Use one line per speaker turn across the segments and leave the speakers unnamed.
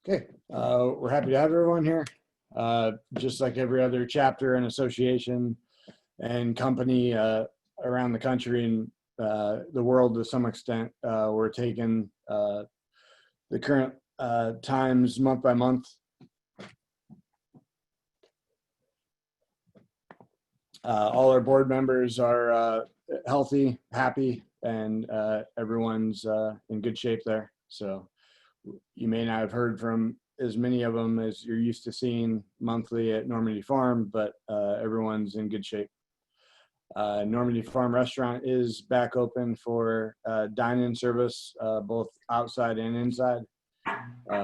Okay, we're happy to have everyone here. Just like every other chapter and association and company around the country and the world to some extent, we're taking the current times month by month. All our board members are healthy, happy, and everyone's in good shape there. So you may not have heard from as many of them as you're used to seeing monthly at Normandy Farm, but everyone's in good shape. Normandy Farm restaurant is back open for dine-in service, both outside and inside.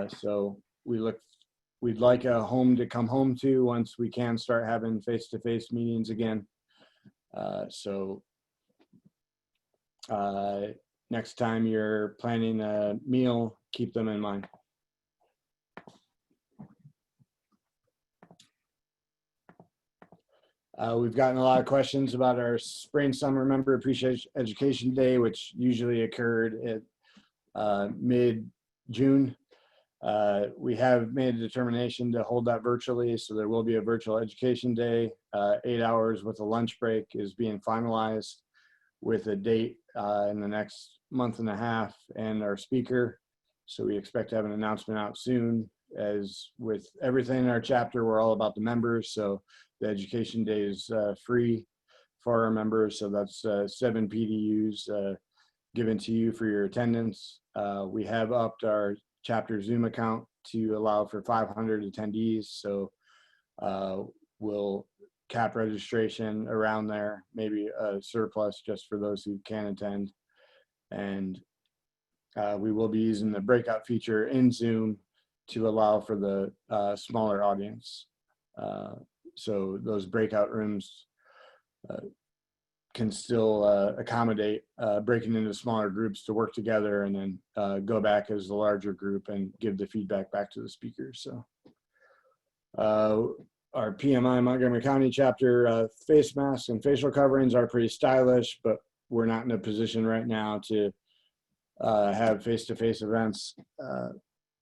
So we'd like a home to come home to once we can start having face-to-face meetings again. Next time you're planning a meal, keep them in mind. We've gotten a lot of questions about our Spring Summer Member Appreciation Education Day, which usually occurred at mid-June. We have made a determination to hold that virtually, so there will be a virtual education day. 8 hours with a lunch break is being finalized with a date in the next month and a half and our speaker. So we expect to have an announcement out soon. As with everything in our chapter, we're all about the members. So the education day is free for our members. So that's 7 PDUs given to you for your attendance. We have upped our chapter Zoom account to allow for 500 attendees. So we'll cap registration around there, maybe a surplus just for those who can attend. And we will be using the breakout feature in Zoom to allow for the smaller audience. So those breakout rooms can still accommodate breaking into smaller groups to work together and then go back as the larger group and give the feedback back to the speakers. So our PMI Montgomery County chapter face masks and facial coverings are pretty stylish, but we're not in a position right now to have face-to-face events,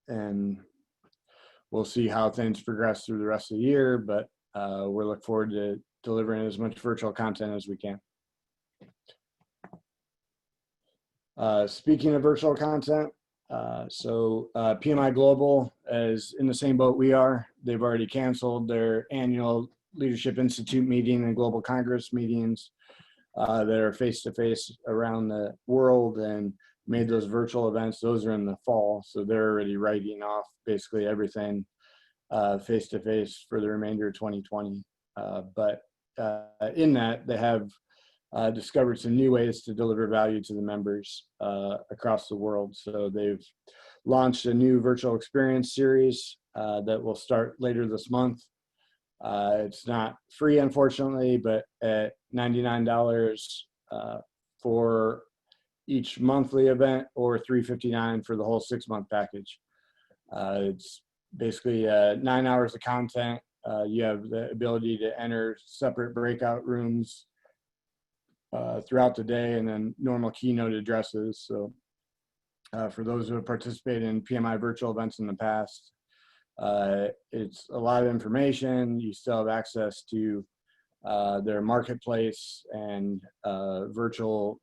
and we'll see how things progress through the rest of the year, but we're looking forward to delivering as much virtual content as we can. Speaking of virtual content, PMI Global is in the same boat we are. They've already canceled their annual Leadership Institute meeting and Global Congress meetings that are face-to-face around the world and made those virtual events. Those are in the fall, so they're already writing off basically everything face-to-face for the remainder of 2020. But in that, they have discovered some new ways to deliver value to the members across the world. So they've launched a new virtual experience series that will start later this month. It's not free, unfortunately, but at $99 for each monthly event or $359 for the whole 6-month package. It's basically 9 hours of content. You have the ability to enter separate breakout rooms throughout the day and then normal keynote addresses. So for those who have participated in PMI virtual events in the past, it's a lot of information. You still have access to their marketplace and virtual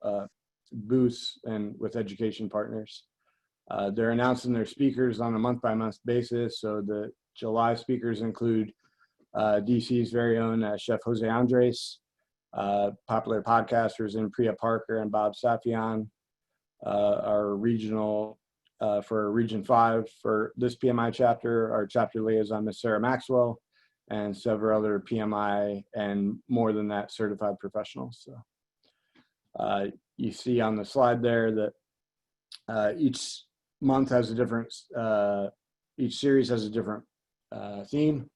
booths and with education partners. They're announcing their speakers on a month-by-month basis. So the July speakers include DC's very own Chef Jose Andres, popular podcasters in Priya Parker and Bob Safian, our regional for Region 5 for this PMI chapter, our chapter liaison, Ms. Sarah Maxwell, and several other PMI and more than that certified professionals. So you see on the slide there that each month has a different, each series has a different theme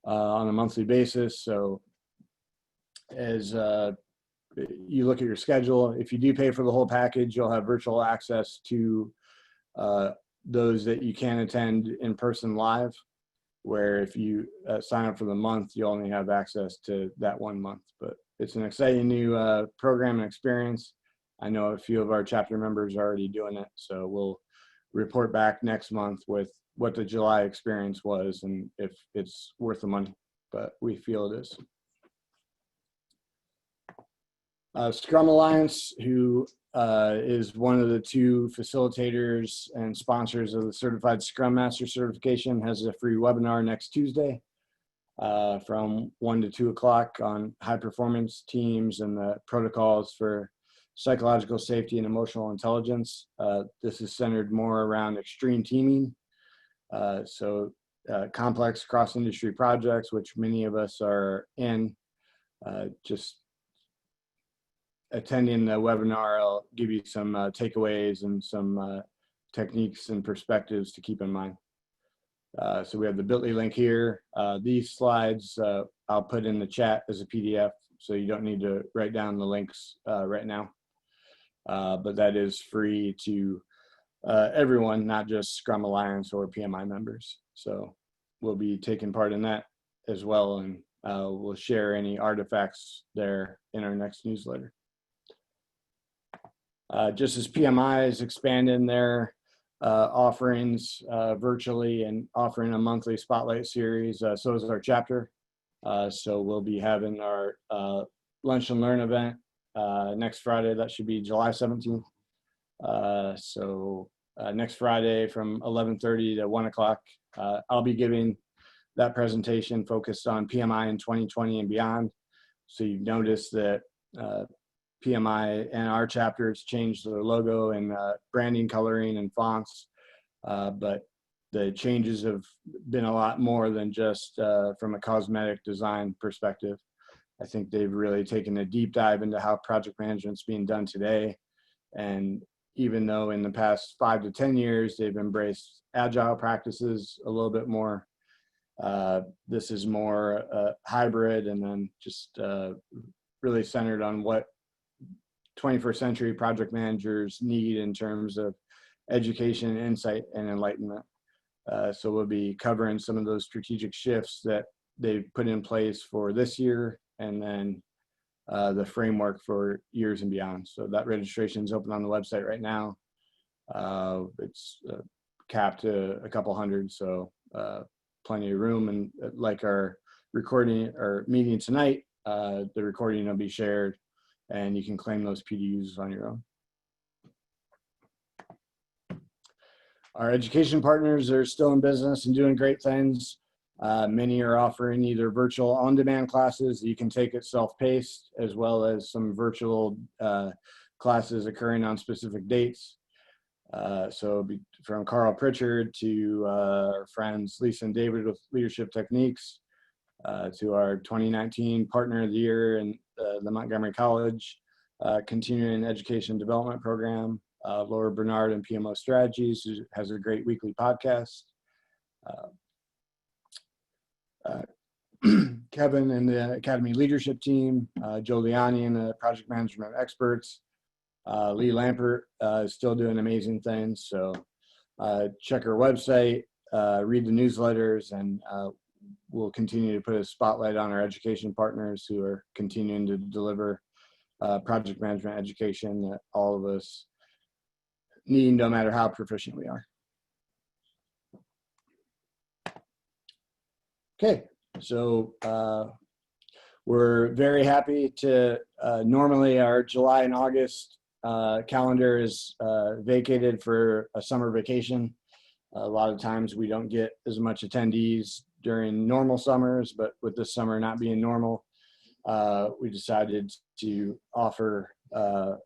on a monthly basis. So as you look at your schedule, if you do pay for the whole package, you'll have virtual access to those that you can attend in person live, where if you sign up for the month, you only have access to that 1 month. But it's an exciting new program and experience. I know a few of our chapter members are already doing it, so we'll report back next month with what the July experience was and if it's worth the money, but we feel it is. Scrum Alliance, who is one of the two facilitators and sponsors of the Certified Scrum Master certification, has a free webinar next Tuesday from 1 to 2 o'clock on high performance teams and the protocols for psychological safety and emotional intelligence. This is centered more around extreme teaming. Complex cross-industry projects, which many of us are in. Just attending the webinar, I'll give you some takeaways and some techniques and perspectives to keep in mind. So we have the bit.ly link here. These slides I'll put in the chat as a PDF, so you don't need to write down the links right now. But that is free to everyone, not just Scrum Alliance or PMI members. So we'll be taking part in that as well, and we'll share any artifacts there in our next newsletter. Just as PMI is expanding their offerings virtually and offering a monthly spotlight series, so is our chapter. So we'll be having our lunch and learn event next Friday. That should be July 17th. Next Friday from 11:30 to 1 o'clock, I'll be giving that presentation focused on PMI in 2020 and beyond. So you've noticed that PMI and our chapters changed their logo and branding, coloring, and fonts, but the changes have been a lot more than just from a cosmetic design perspective. I think they've really taken a deep dive into how project management's being done today. And even though in the past 5 to 10 years, they've embraced agile practices a little bit more, this is more hybrid and then just really centered on what 21st century project managers need in terms of education, insight, and enlightenment. So we'll be covering some of those strategic shifts that they've put in place for this year, and then the framework for years and beyond. So that registration is open on the website right now. It's capped to a couple hundred, so plenty of room. And like our recording or meeting tonight, the recording will be shared and you can claim those PDUs on your own. Our education partners are still in business and doing great things. Many are offering either virtual on-demand classes that you can take at self-paced, as well as some virtual classes occurring on specific dates. So from Carl Pritchard to our friends Lisa and David with Leadership Techniques, to our 2019 Partner of the Year in the Montgomery College Continuing Education Development Program, Laura Bernard and PMO Strategies, who has a great weekly podcast. Kevin and the Academy Leadership Team, Joe Liani and the Project Management Experts, Lee Lampert is still doing amazing things. So check our website, read the newsletters, and we'll continue to put a spotlight on our education partners who are continuing to deliver project management education that all of us need, no matter how proficient we are. Okay, so we're very happy to, normally our July and August calendar is vacated for a summer vacation. A lot of times we don't get as much attendees during normal summers, but with this summer not being normal, we decided to offer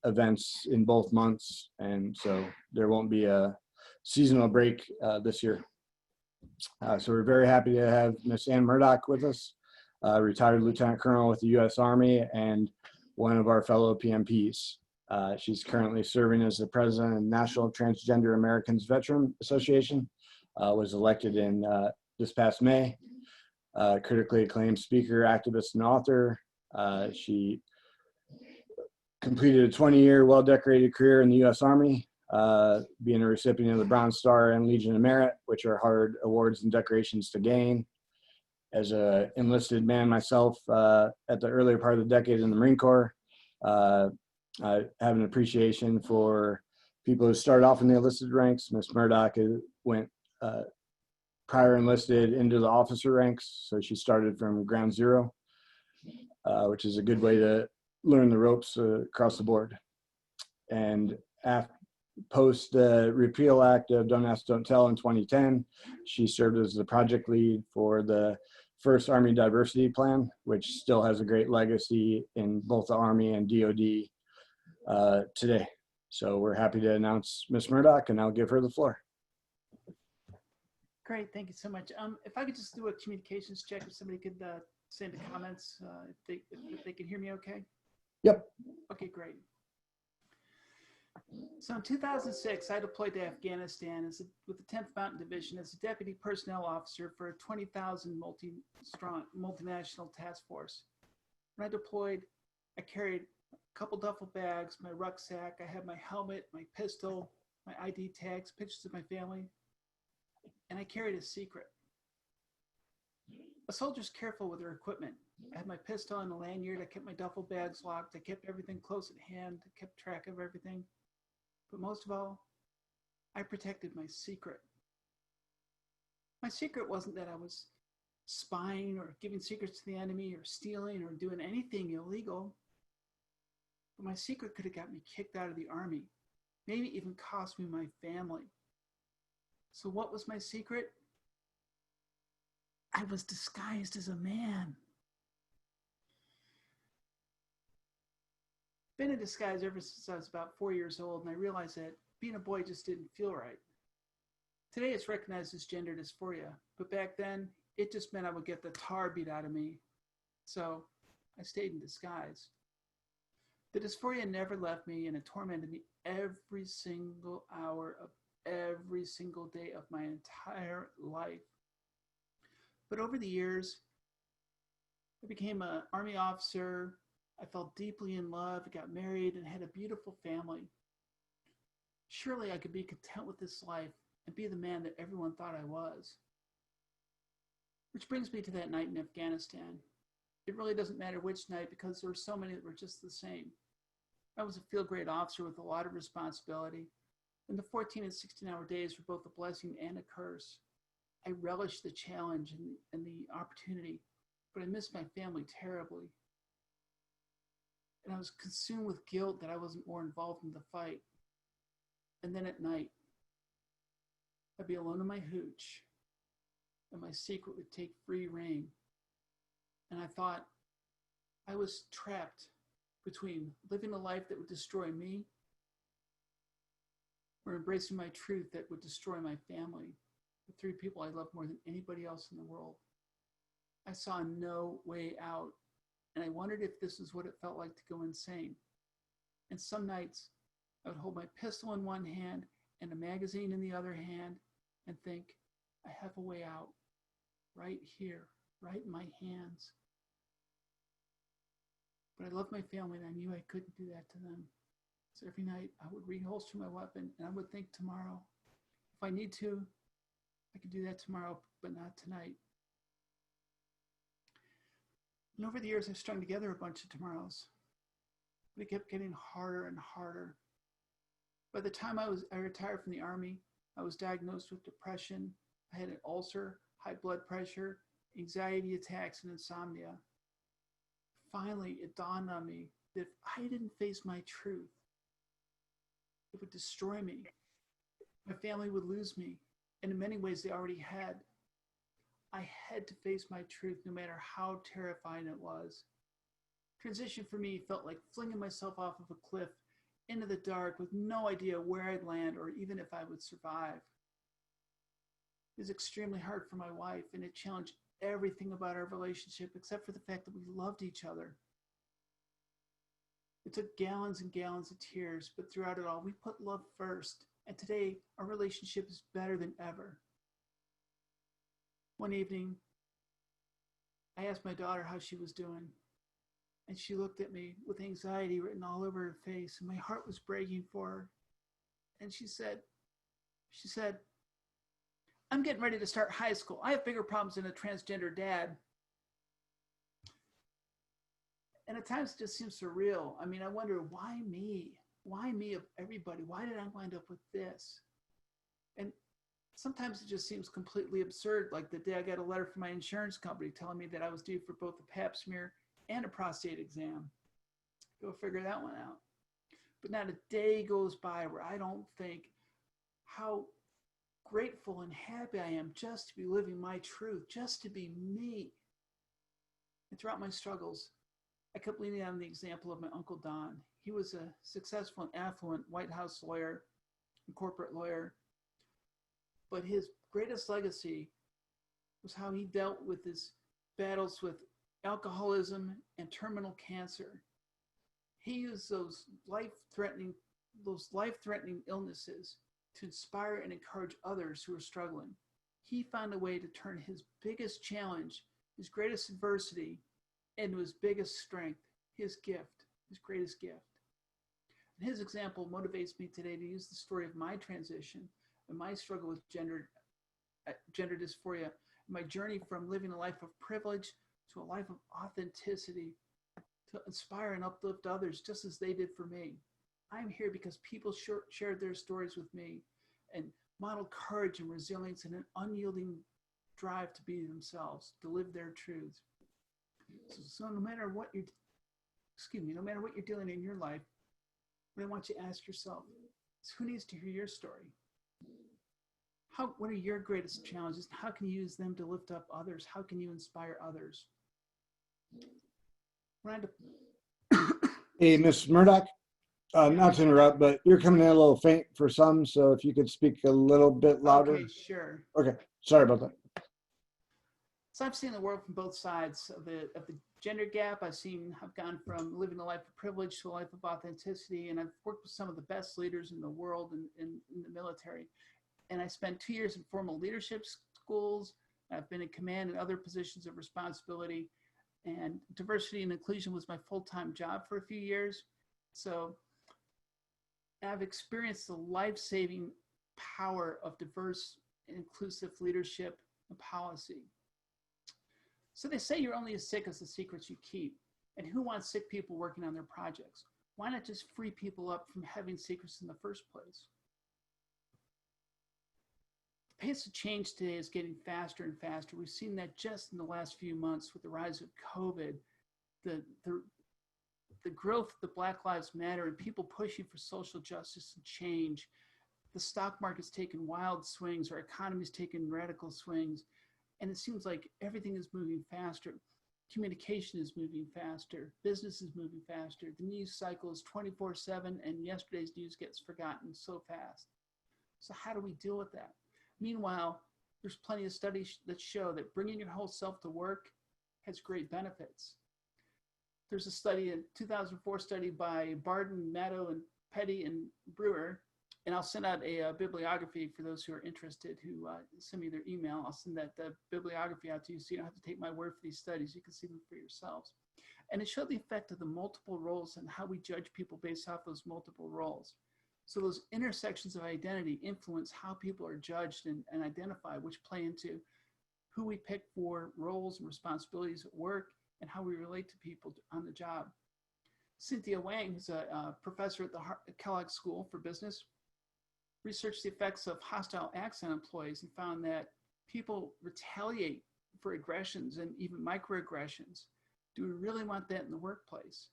events in both months, and so there won't be a seasonal break this year. So we're very happy to have Miss Ann Murdoch with us, retired Lieutenant Colonel with the U.S. Army and one of our fellow PMPs. She's currently serving as the president of National Transgender Americans Veteran Association, was elected in this past May, critically acclaimed speaker, activist, and author. She completed a 20-year well-decorated career in the U.S. Army, being a recipient of the Bronze Star and Legion of Merit, which are hard awards and decorations to gain. As an enlisted man myself at the earlier part of the decade in the Marine Corps, I have an appreciation for people who start off in the enlisted ranks. Ms. Murdoch went prior enlisted into the officer ranks. So she started from ground zero, which is a good way to learn the ropes across the board. And post the repeal act of Don't Ask, Don't Tell in 2010, she served as the project lead for the first Army Diversity Plan, which still has a great legacy in both the Army and DoD today. So we're happy to announce Ms. Murdoch, and I'll give her the floor.
Great, thank you so much. If I could just do a communications check, if somebody could say in the comments if they can hear me okay?
Yep.
Okay, great. So in 2006, I deployed to Afghanistan with the 10th Mountain Division as a deputy personnel officer for a 20,000 strong multinational task force. When I deployed, I carried a couple duffel bags, my rucksack, I had my helmet, my pistol, my ID tags, pictures of my family, and I carried a secret. A soldier's careful with their equipment. I had my pistol on the lanyard, I kept my duffel bags locked, I kept everything close at hand, I kept track of everything. But most of all, I protected my secret. My secret wasn't that I was spying or giving secrets to the enemy or stealing or doing anything illegal. But my secret could have got me kicked out of the Army, maybe even cost me my family. So what was my secret? I was disguised as a man. Been in disguise ever since I was about 4 years old, and I realized that being a boy just didn't feel right. Today it's recognized as gender dysphoria, but back then it just meant I would get the tar beat out of me. So I stayed in disguise. The dysphoria never left me, and it tormented me every single hour of every single day of my entire life. But over the years, I became an Army officer. I fell deeply in love, got married, and had a beautiful family. Surely I could be content with this life and be the man that everyone thought I was. Which brings me to that night in Afghanistan. It really doesn't matter which night because there were so many that were just the same. I was a field-grade officer with a lot of responsibility, and the 14 and 16-hour days were both a blessing and a curse. I relished the challenge and the opportunity, but I missed my family terribly. And I was consumed with guilt that I wasn't more involved in the fight. And then at night, I'd be alone in my hooch, and my secret would take free reign. And I thought I was trapped between living a life that would destroy me or embracing my truth that would destroy my family, the three people I love more than anybody else in the world. I saw no way out, and I wondered if this is what it felt like to go insane. And some nights, I would hold my pistol in one hand and a magazine in the other hand and think, I have a way out, right here, right in my hands. But I loved my family, and I knew I couldn't do that to them. So every night, I would reholster my weapon, and I would think tomorrow, if I need to, I could do that tomorrow, but not tonight. And over the years, I've strung together a bunch of tomorrows, but it kept getting harder and harder. By the time I retired from the Army, I was diagnosed with depression. I had an ulcer, high blood pressure, anxiety attacks, and insomnia. Finally, it dawned on me that if I didn't face my truth, it would destroy me. My family would lose me, and in many ways they already had. I had to face my truth no matter how terrifying it was. Transition for me felt like flinging myself off of a cliff into the dark with no idea where I'd land or even if I would survive. It was extremely hard for my wife, and it challenged everything about our relationship except for the fact that we loved each other. It took gallons and gallons of tears, but throughout it all, we put love first, and today our relationship is better than ever. One evening, I asked my daughter how she was doing, and she looked at me with anxiety written all over her face, and my heart was breaking for her. And she said, I'm getting ready to start high school. I have bigger problems than a transgender dad. And at times it just seems surreal. I mean, I wonder, why me? Why me of everybody? Why did I wind up with this? And sometimes it just seems completely absurd. Like the day I got a letter from my insurance company telling me that I was due for both a pap smear and a prostate exam. Go figure that one out. But not a day goes by where I don't think how grateful and happy I am just to be living my truth, just to be me. And throughout my struggles, I kept leaning on the example of my Uncle Don. He was a successful and affluent White House lawyer and corporate lawyer. But his greatest legacy was how he dealt with his battles with alcoholism and terminal cancer. He used those life-threatening illnesses to inspire and encourage others who are struggling. He found a way to turn his biggest challenge, his greatest adversity, into his biggest strength, his gift, his greatest gift. And his example motivates me today to use the story of my transition and my struggle with gender dysphoria, and my journey from living a life of privilege to a life of authenticity, to inspire and uplift others just as they did for me. I'm here because people shared their stories with me and modeled courage and resilience and an unyielding drive to be themselves, to live their truths. So no matter what you're doing in your life, what I want you to ask yourself is, who needs to hear your story? What are your greatest challenges? How can you use them to lift up others? How can you inspire others?
Hey, Miss Murdoch, not to interrupt, but you're coming in a little faint for some, so if you could speak a little bit louder.
Okay, sure.
Okay, sorry about that.
So I've seen the world from both sides of the gender gap. I've gone from living a life of privilege to a life of authenticity, and I've worked with some of the best leaders in the world in the military. And I spent 2 years in formal leadership schools. I've been in command and other positions of responsibility. And diversity and inclusion was my full-time job for a few years. So I've experienced the life-saving power of diverse and inclusive leadership and policy. So they say you're only as sick as the secrets you keep. And who wants sick people working on their projects? Why not just free people up from having secrets in the first place? The pace of change today is getting faster and faster. We've seen that just in the last few months with the rise of COVID, the growth of the Black Lives Matter and people pushing for social justice and change. The stock market's taken wild swings, our economy's taken radical swings, and it seems like everything is moving faster. Communication is moving faster. Business is moving faster. The news cycle is 24/7, and yesterday's news gets forgotten so fast. So how do we deal with that? Meanwhile, there's plenty of studies that show that bringing your whole self to work has great benefits. There's a study, a 2004 study by Barden, Maddow, and Petty and Brewer, and I'll send out a bibliography for those who are interested who send me their email. I'll send that bibliography out to you so you don't have to take my word for these studies. You can see them for yourselves. And it showed the effect of the multiple roles and how we judge people based off those multiple roles. So those intersections of identity influence how people are judged and identified, which play into who we pick for roles and responsibilities at work and how we relate to people on the job. Cynthia Wang, who's a professor at the Kellogg School for Business, researched the effects of hostile acts on employees and found that people retaliate for aggressions and even microaggressions. Do we really want that in the workplace?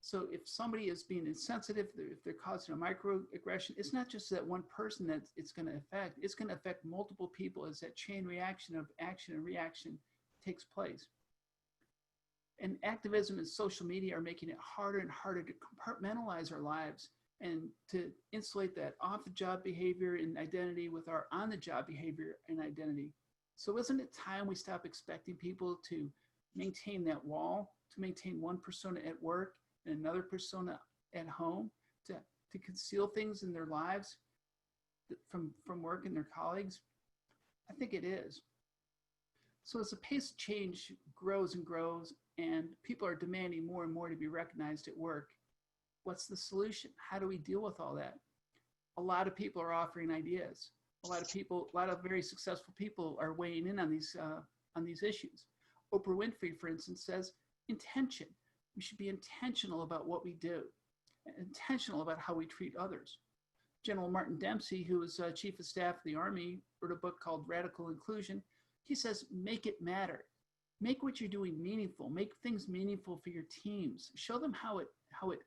So if somebody is being insensitive, if they're causing a microaggression, it's not just that one person that it's going to affect. It's going to affect multiple people as that chain reaction of action and reaction takes place. And activism and social media are making it harder and harder to compartmentalize our lives and to insulate that off-the-job behavior and identity with our on-the-job behavior and identity. So isn't it time we stop expecting people to maintain that wall, to maintain one persona at work and another persona at home, to conceal things in their lives from work and their colleagues? I think it is. So as the pace of change grows and grows and people are demanding more and more to be recognized at work, what's the solution? How do we deal with all that? A lot of people are offering ideas. A lot of very successful people are weighing in on these issues. Oprah Winfrey, for instance, says intention. We should be intentional about what we do, and intentional about how we treat others. General Martin Dempsey, who was Chief of Staff of the Army, wrote a book called Radical Inclusion. He says, make it matter. Make what you're doing meaningful. Make things meaningful for your teams. Show them how it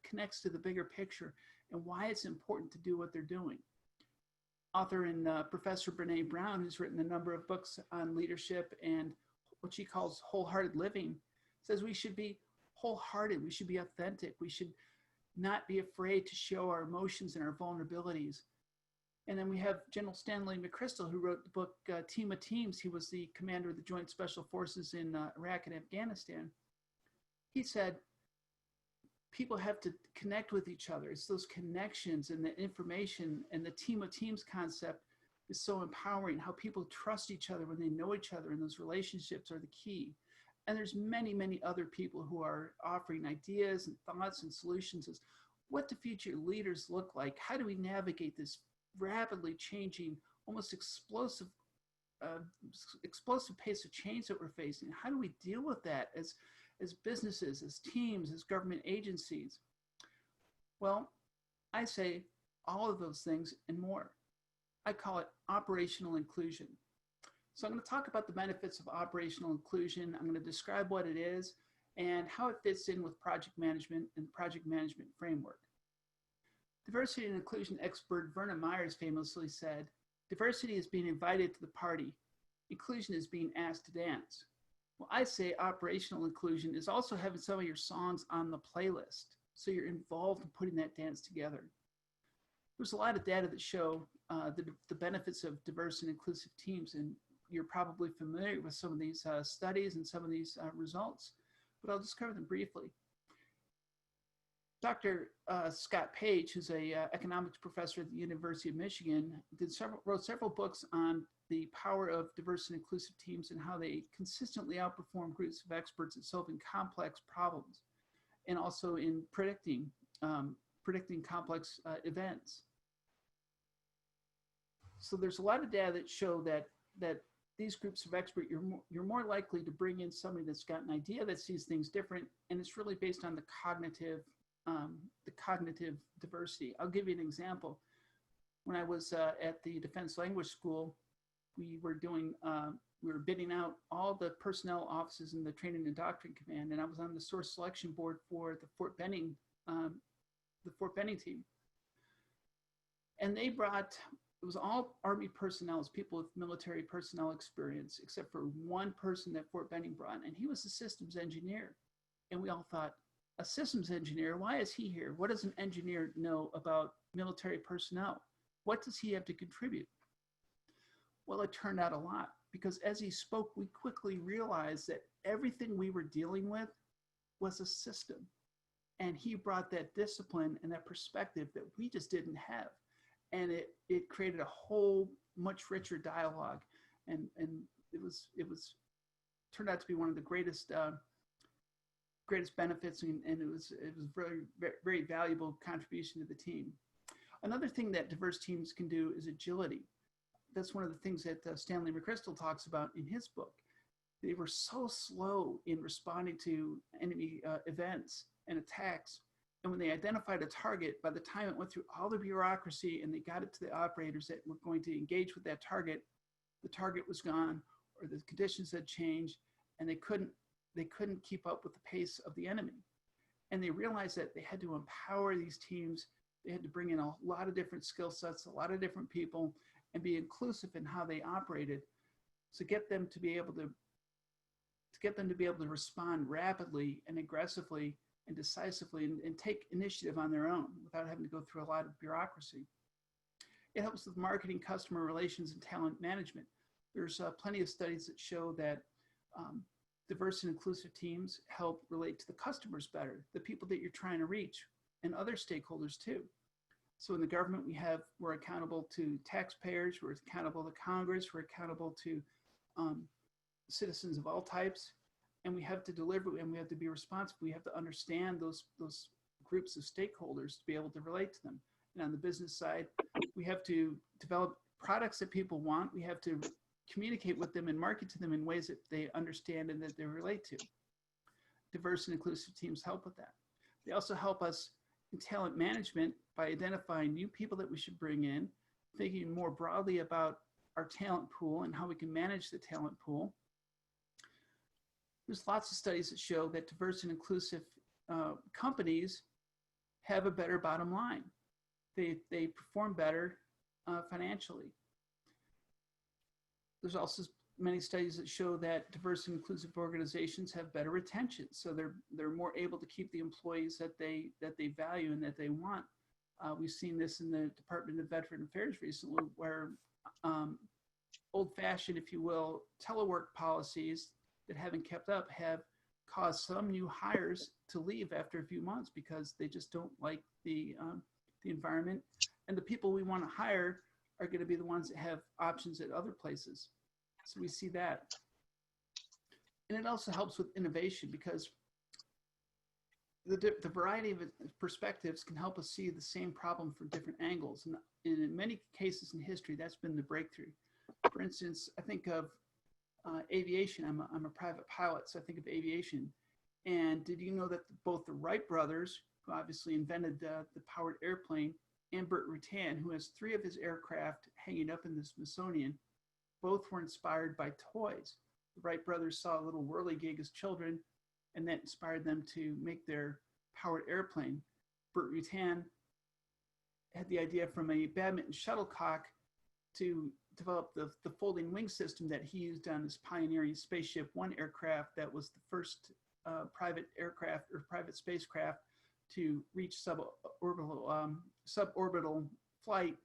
connects to the bigger picture and why it's important to do what they're doing. Author and Professor Brene Brown, who's written a number of books on leadership and what she calls wholehearted living, says we should be wholehearted. We should be authentic. We should not be afraid to show our emotions and our vulnerabilities. And then we have General Stanley McChrystal, who wrote the book Team of Teams. He was the commander of the Joint Special Forces in Iraq and Afghanistan. He said, people have to connect with each other. It's those connections and the information, and the Team of Teams concept is so empowering. How people trust each other when they know each other, and those relationships are the key. And there's many, many other people who are offering ideas and thoughts and solutions as what do future leaders look like? How do we navigate this rapidly changing, almost explosive pace of change that we're facing? How do we deal with that as businesses, as teams, as government agencies? Well, I say all of those things and more. I call it operational inclusion. So I'm going to talk about the benefits of operational inclusion. I'm going to describe what it is and how it fits in with project management and the project management framework. Diversity and inclusion expert Verna Myers famously said, diversity is being invited to the party. Inclusion is being asked to dance. Well, I say operational inclusion is also having some of your songs on the playlist, so you're involved in putting that dance together. There's a lot of data that show the benefits of diverse and inclusive teams, and you're probably familiar with some of these studies and some of these results, but I'll just cover them briefly. Dr. Scott Page, who's an economics professor at the University of Michigan, wrote several books on the power of diverse and inclusive teams and how they consistently outperform groups of experts at solving complex problems and also in predicting complex events. So there's a lot of data that show that these groups of experts, you're more likely to bring in somebody that's got an idea that sees things different, and it's really based on the cognitive diversity. I'll give you an example. When I was at the Defense Language School, we were bidding out all the personnel offices in the Training and Doctrine Command, and I was on the source selection board for the Fort Benning team. And they brought, it was all Army personnel, people with military personnel experience, except for one person that Fort Benning brought, and he was a systems engineer. And we all thought, a systems engineer, why is he here? What does an engineer know about military personnel? What does he have to contribute? Well, it turned out a lot, because as he spoke, we quickly realized that everything we were dealing with was a system. And he brought that discipline and that perspective that we just didn't have. And it created a whole much richer dialogue. And it turned out to be one of the greatest benefits, and it was very, very valuable contribution to the team. Another thing that diverse teams can do is agility. That's one of the things that Stanley McChrystal talks about in his book. They were so slow in responding to enemy events and attacks. And when they identified a target, by the time it went through all the bureaucracy and they got it to the operators that were going to engage with that target, the target was gone, or the conditions had changed, and they couldn't keep up with the pace of the enemy. And they realized that they had to empower these teams. They had to bring in a lot of different skill sets, a lot of different people, and be inclusive in how they operated, to get them to be able to respond rapidly and aggressively and decisively and take initiative on their own without having to go through a lot of bureaucracy. It helps with marketing, customer relations, and talent management. There's plenty of studies that show that diverse and inclusive teams help relate to the customers better, the people that you're trying to reach, and other stakeholders too. So in the government, we're accountable to taxpayers, we're accountable to Congress, we're accountable to citizens of all types, and we have to deliver, and we have to be responsive. We have to understand those groups of stakeholders to be able to relate to them. And on the business side, we have to develop products that people want. We have to communicate with them and market to them in ways that they understand and that they relate to. Diverse and inclusive teams help with that. They also help us in talent management by identifying new people that we should bring in, thinking more broadly about our talent pool and how we can manage the talent pool. There's lots of studies that show that diverse and inclusive companies have a better bottom line. They perform better financially. There's also many studies that show that diverse and inclusive organizations have better retention. So they're more able to keep the employees that they value and that they want. We've seen this in the Department of Veteran Affairs recently, where old-fashioned, if you will, telework policies that haven't kept up have caused some new hires to leave after a few months because they just don't like the environment. And the people we want to hire are going to be the ones that have options at other places. So we see that. And it also helps with innovation because the variety of perspectives can help us see the same problem from different angles. And in many cases in history, that's been the breakthrough. For instance, I think of aviation. I'm a private pilot, so I think of aviation. And did you know that both the Wright brothers, who obviously invented the powered airplane, and Burt Rutan, who has 3 of his aircraft hanging up in the Smithsonian, both were inspired by toys. The Wright brothers saw a little whirligig as children, and that inspired them to make their powered airplane. Burt Rutan had the idea from a badminton shuttlecock to develop the folding wing system that he used on his pioneering Spaceship One aircraft that was the first private aircraft or private spacecraft to reach suborbital flight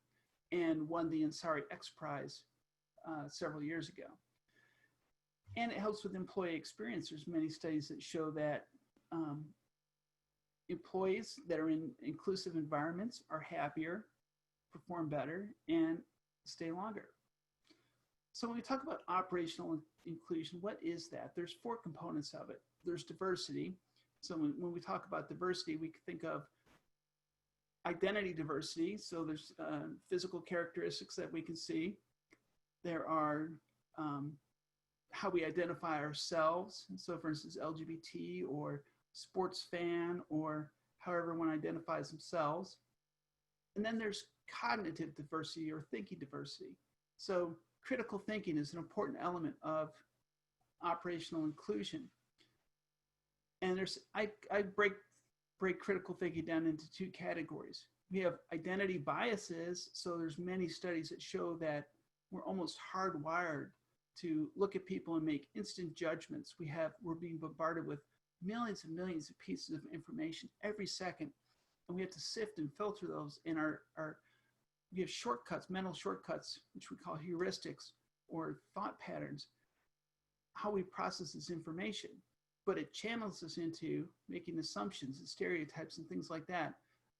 and won the Ansari X Prize several years ago. And it helps with employee experience. There's many studies that show that employees that are in inclusive environments are happier, perform better, and stay longer. So when we talk about operational inclusion, what is that? There's 4 components of it. There's diversity. So when we talk about diversity, we can think of identity diversity. So there's physical characteristics that we can see. There are how we identify ourselves. So for instance, LGBT or sports fan or however one identifies themselves. And then there's cognitive diversity or thinking diversity. So critical thinking is an important element of operational inclusion. And I break critical thinking down into 2 categories. We have identity biases. So there's many studies that show that we're almost hardwired to look at people and make instant judgments. We're being bombarded with millions and millions of pieces of information every second, and we have to sift and filter those. In we have shortcuts, mental shortcuts, which we call heuristics or thought patterns, how we process this information. But it channels us into making assumptions and stereotypes and things like that.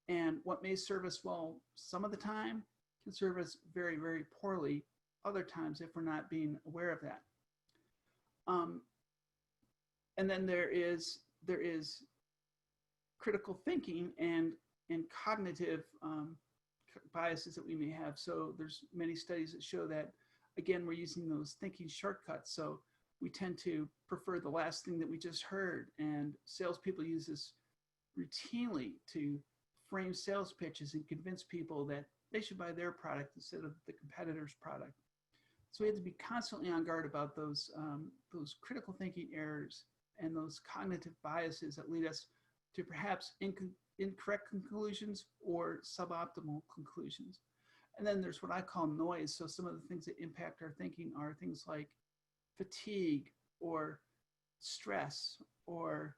And what may serve us well some of the time can serve us very, very poorly other times if we're not being aware of that. And then there is critical thinking and cognitive biases that we may have. So there's many studies that show that, again, we're using those thinking shortcuts. So we tend to prefer the last thing that we just heard. And salespeople use this routinely to frame sales pitches and convince people that they should buy their product instead of the competitor's product. So we have to be constantly on guard about those critical thinking errors and those cognitive biases that lead us to perhaps incorrect conclusions or suboptimal conclusions. And then there's what I call noise. So some of the things that impact our thinking are things like fatigue or stress or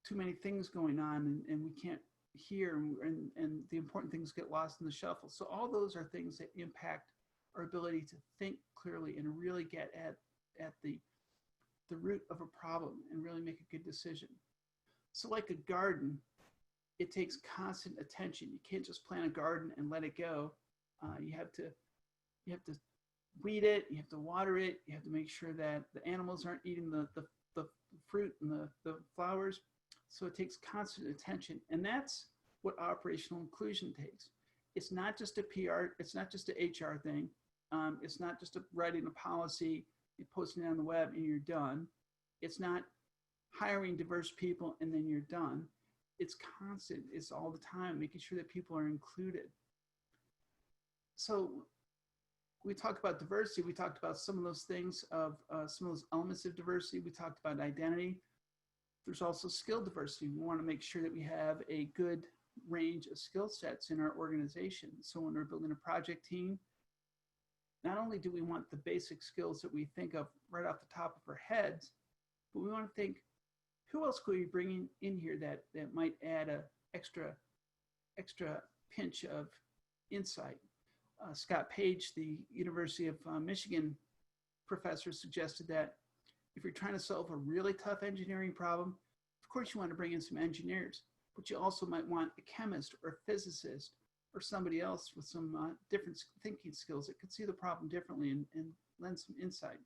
too many things going on and we can't hear and the important things get lost in the shuffle. So all those are things that impact our ability to think clearly and really get at the root of a problem and really make a good decision. So like a garden, it takes constant attention. You can't just plant a garden and let it go. You have to weed it, you have to water it, you have to make sure that the animals aren't eating the fruit and the flowers. So it takes constant attention. And that's what operational inclusion takes. It's not just a PR, it's not just an HR thing. It's not just writing a policy, you're posting it on the web and you're done. It's not hiring diverse people and then you're done. it's constant. It's all the time, making sure that people are included. So we talked about diversity. We talked about some of those things of some of those elements of diversity. We talked about identity. There's also skill diversity. We want to make sure that we have a good range of skill sets in our organization. So when we're building a project team, not only do we want the basic skills that we think of right off the top of our heads, but we want to think, who else could we bring in here that might add a extra pinch of insight? Scott Page, the University of Michigan professor, suggested that if you're trying to solve a really tough engineering problem, of course you want to bring in some engineers, but you also might want a chemist or a physicist or somebody else with some different thinking skills that could see the problem differently and lend some insight.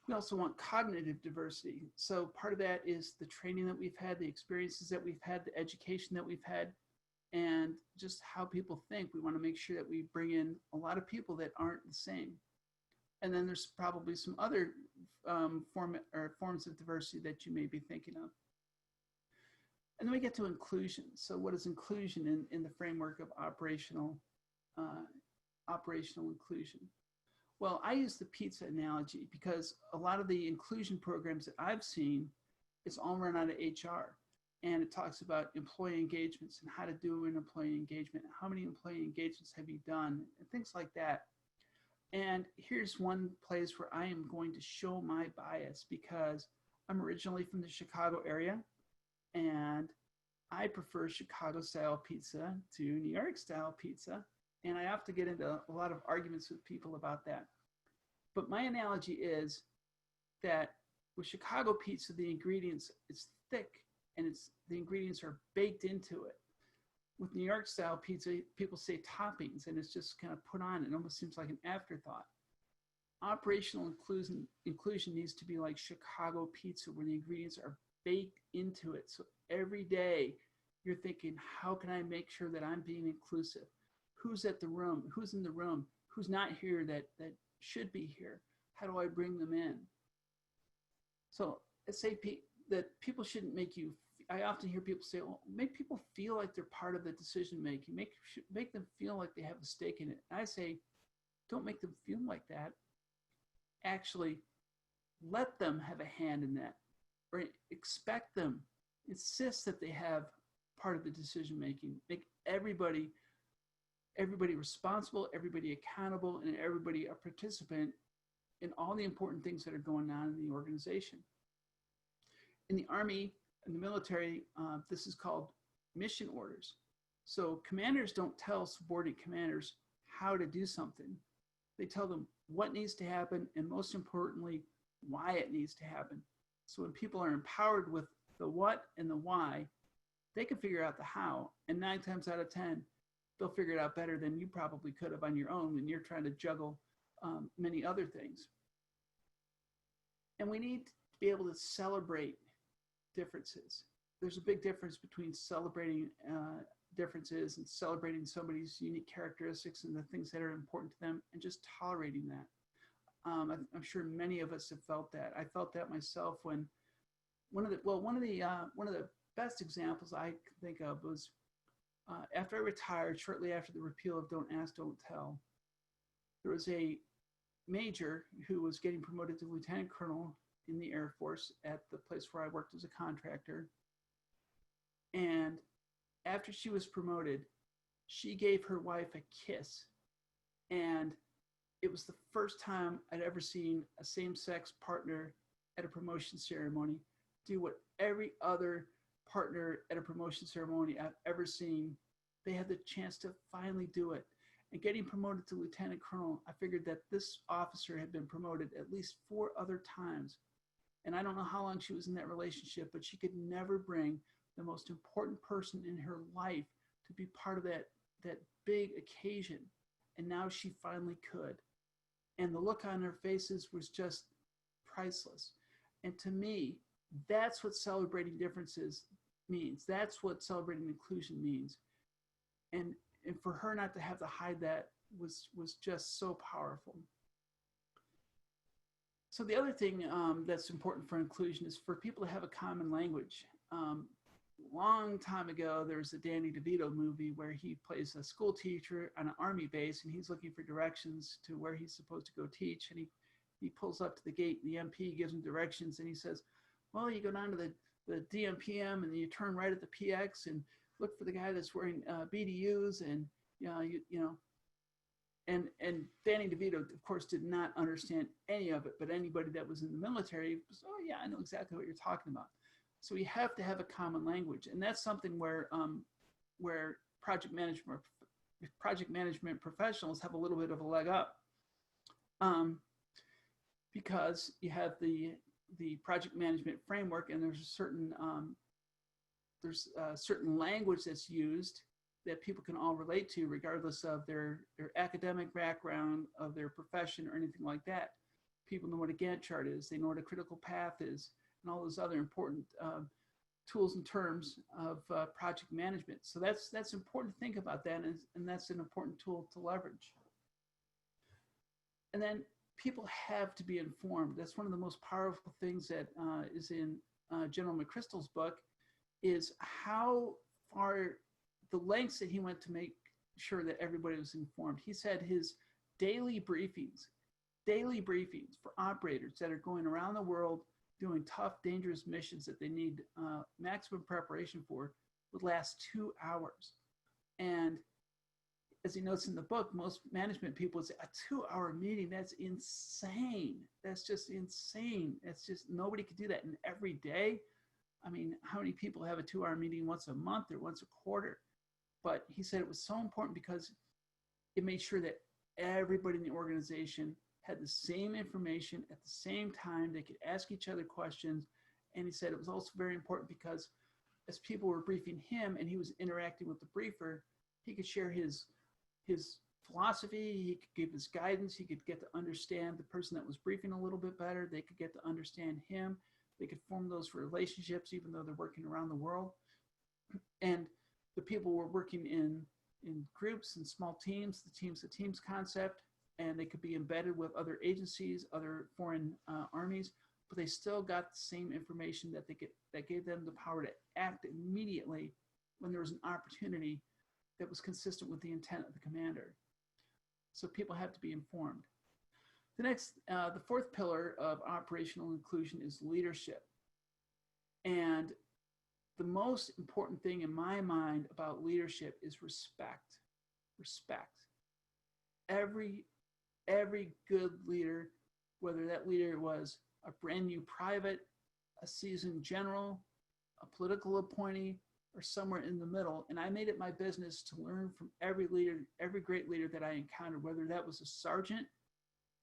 We also want cognitive diversity. So part of that is the training that we've had, the experiences that we've had, the education that we've had, and just how people think. We want to make sure that we bring in a lot of people that aren't the same. And then there's probably some other forms of diversity that you may be thinking of. And then we get to inclusion. So what is inclusion in the framework of operational inclusion? Well, I use the pizza analogy because a lot of the inclusion programs that I've seen, it's all run out of HR. And it talks about employee engagements and how to do an employee engagement. How many employee engagements have you done? And things like that. And here's one place where I am going to show my bias because I'm originally from the Chicago area and I prefer Chicago style pizza to New York style pizza. And I have to get into a lot of arguments with people about that. But my analogy is that with Chicago pizza, the ingredients, it's thick and the ingredients are baked into it. With New York style pizza, people say toppings and it's just kind of put on. It almost seems like an afterthought. Operational inclusion needs to be like Chicago pizza where the ingredients are baked into it. So every day you're thinking, how can I make sure that I'm being inclusive? Who's at the room? Who's in the room? Who's not here that should be here? How do I bring them in? So I say that people shouldn't make you, I often hear people say, well, make people feel like they're part of the decision making. Make them feel like they have a stake in it. And I say, don't make them feel like that. Actually, let them have a hand in that, or expect them, insist that they have part of the decision making. Make everybody responsible, everybody accountable, and everybody a participant in all the important things that are going on in the organization. In the Army and the military, this is called mission orders. So commanders don't tell subordinate commanders how to do something. They tell them what needs to happen, and most importantly, why it needs to happen. So when people are empowered with the what and the why, they can figure out the how, and 9 times out of 10, they'll figure it out better than you probably could have on your own when you're trying to juggle many other things. And we need to be able to celebrate differences. There's a big difference between celebrating differences and celebrating somebody's unique characteristics and the things that are important to them and just tolerating that. I'm sure many of us have felt that. I felt that myself when one of the best examples I can think of was after I retired, shortly after the repeal of Don't Ask, Don't Tell, there was a major who was getting promoted to lieutenant colonel in the Air Force at the place where I worked as a contractor. And after she was promoted, she gave her wife a kiss. And it was the first time I'd ever seen a same-sex partner at a promotion ceremony do what every other partner at a promotion ceremony I've ever seen. They had the chance to finally do it. And getting promoted to lieutenant colonel, I figured that this officer had been promoted at least 4 other times. And I don't know how long she was in that relationship, but she could never bring the most important person in her life to be part of that big occasion. And now she finally could. And the look on their faces was just priceless. And to me, that's what celebrating differences means. That's what celebrating inclusion means. And for her not to have to hide that was just so powerful. So the other thing that's important for inclusion is for people to have a common language. long time ago, there was a Danny DeVito movie where he plays a school teacher on an army base, and he's looking for directions to where he's supposed to go teach. And he pulls up to the gate, and the MP gives him directions, and he says, well, you go down to the DMPM, and then you turn right at the PX and look for the guy that's wearing BDUs, and and Danny DeVito, of course, did not understand any of it, but anybody that was in the military was, oh yeah, I know exactly what you're talking about. So we have to have a common language, and that's something where project management professionals have a little bit of a leg up, because you have the project management framework, and there's a certain language that's used that people can all relate to, regardless of their academic background, of their profession, or anything like that. People know what a Gantt chart is. They know what a critical path is, and all those other important tools and terms of project management. So that's important to think about that, and that's an important tool to leverage. And then people have to be informed. That's one of the most powerful things that is in General McChrystal's book, is how far, the lengths that he went to make sure that everybody was informed. He said his daily briefings for operators that are going around the world doing tough, dangerous missions that they need maximum preparation for would last 2 hours. And as he notes in the book, most management people would say, a 2-hour meeting, that's insane. That's just insane. It's just, nobody could do that. And every day, I mean, how many people have a 2-hour meeting once a month or once a quarter? But he said it was so important because it made sure that everybody in the organization had the same information at the same time. They could ask each other questions. And he said it was also very important because as people were briefing him and he was interacting with the briefer, he could share his philosophy, he could give his guidance, he could get to understand the person that was briefing a little bit better. They could get to understand him. They could form those relationships even though they're working around the world. And the people were working in groups and small teams, the teams concept, and they could be embedded with other agencies, other foreign armies, but they still got the same information that gave them the power to act immediately when there was an opportunity that was consistent with the intent of the commander. So people have to be informed. The fourth pillar of operational inclusion is leadership. And the most important thing in my mind about leadership is respect. Respect. Every good leader, whether that leader was a brand new private, a seasoned general, a political appointee, or somewhere in the middle, and I made it my business to learn from every leader, every great leader that I encountered, whether that was a sergeant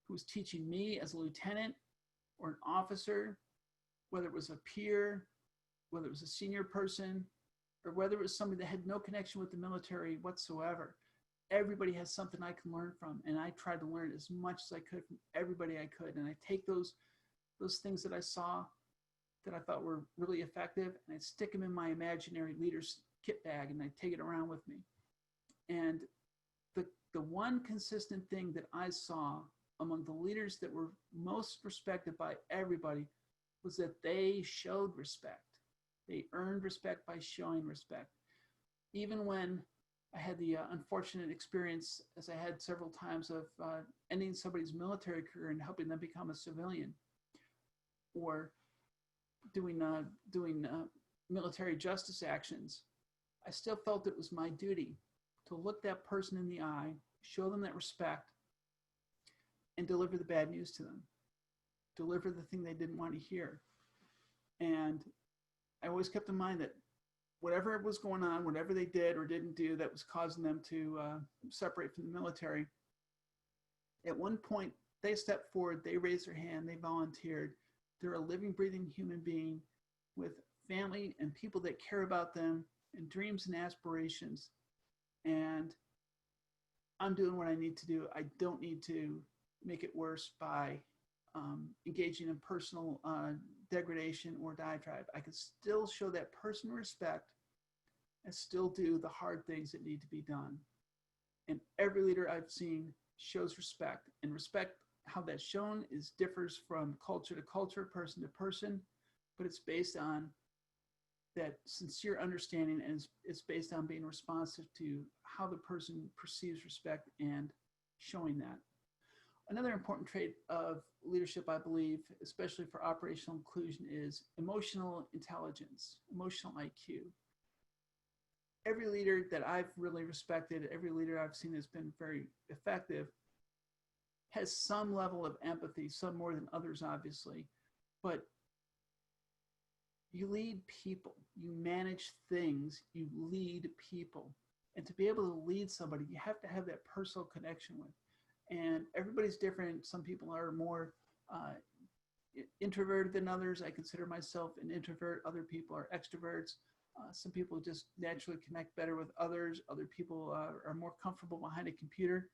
who was teaching me as a lieutenant, or an officer, whether it was a peer, whether it was a senior person, or whether it was somebody that had no connection with the military whatsoever. Everybody has something I can learn from, and I tried to learn as much as I could from everybody I could. And I take those things that I saw that I thought were really effective, and I stick them in my imaginary leader's kit bag, and I take it around with me. And the one consistent thing that I saw among the leaders that were most respected by everybody was that they showed respect. They earned respect by showing respect. Even when I had the unfortunate experience, as I had several times, of ending somebody's military career and helping them become a civilian, or doing military justice actions, I still felt it was my duty to look that person in the eye, show them that respect, and deliver the bad news to them, deliver the thing they didn't want to hear. And I always kept in mind that whatever was going on, whatever they did or didn't do that was causing them to separate from the military, at one point they stepped forward, they raised their hand, they volunteered. They're a living, breathing human being with family and people that care about them and dreams and aspirations. And I'm doing what I need to do. I don't need to make it worse by engaging in personal degradation or diatribe. I can still show that person respect and still do the hard things that need to be done. And every leader I've seen shows respect, and respect, how that's shown, differs from culture to culture, person to person, but it's based on that sincere understanding is based on being responsive to how the person perceives respect and showing that. Another important trait of leadership, I believe, especially for operational inclusion, is emotional intelligence, emotional IQ. Every leader that I've really respected, every leader I've seen that's been very effective, has some level of empathy, some more than others, obviously, but you lead people, you manage things, you lead people. And to be able to lead somebody, you have to have that personal connection with. And everybody's different. Some people are more introverted than others. I consider myself an introvert. Other people are extroverts. Some people just naturally connect better with others. Other people are more comfortable behind a computer.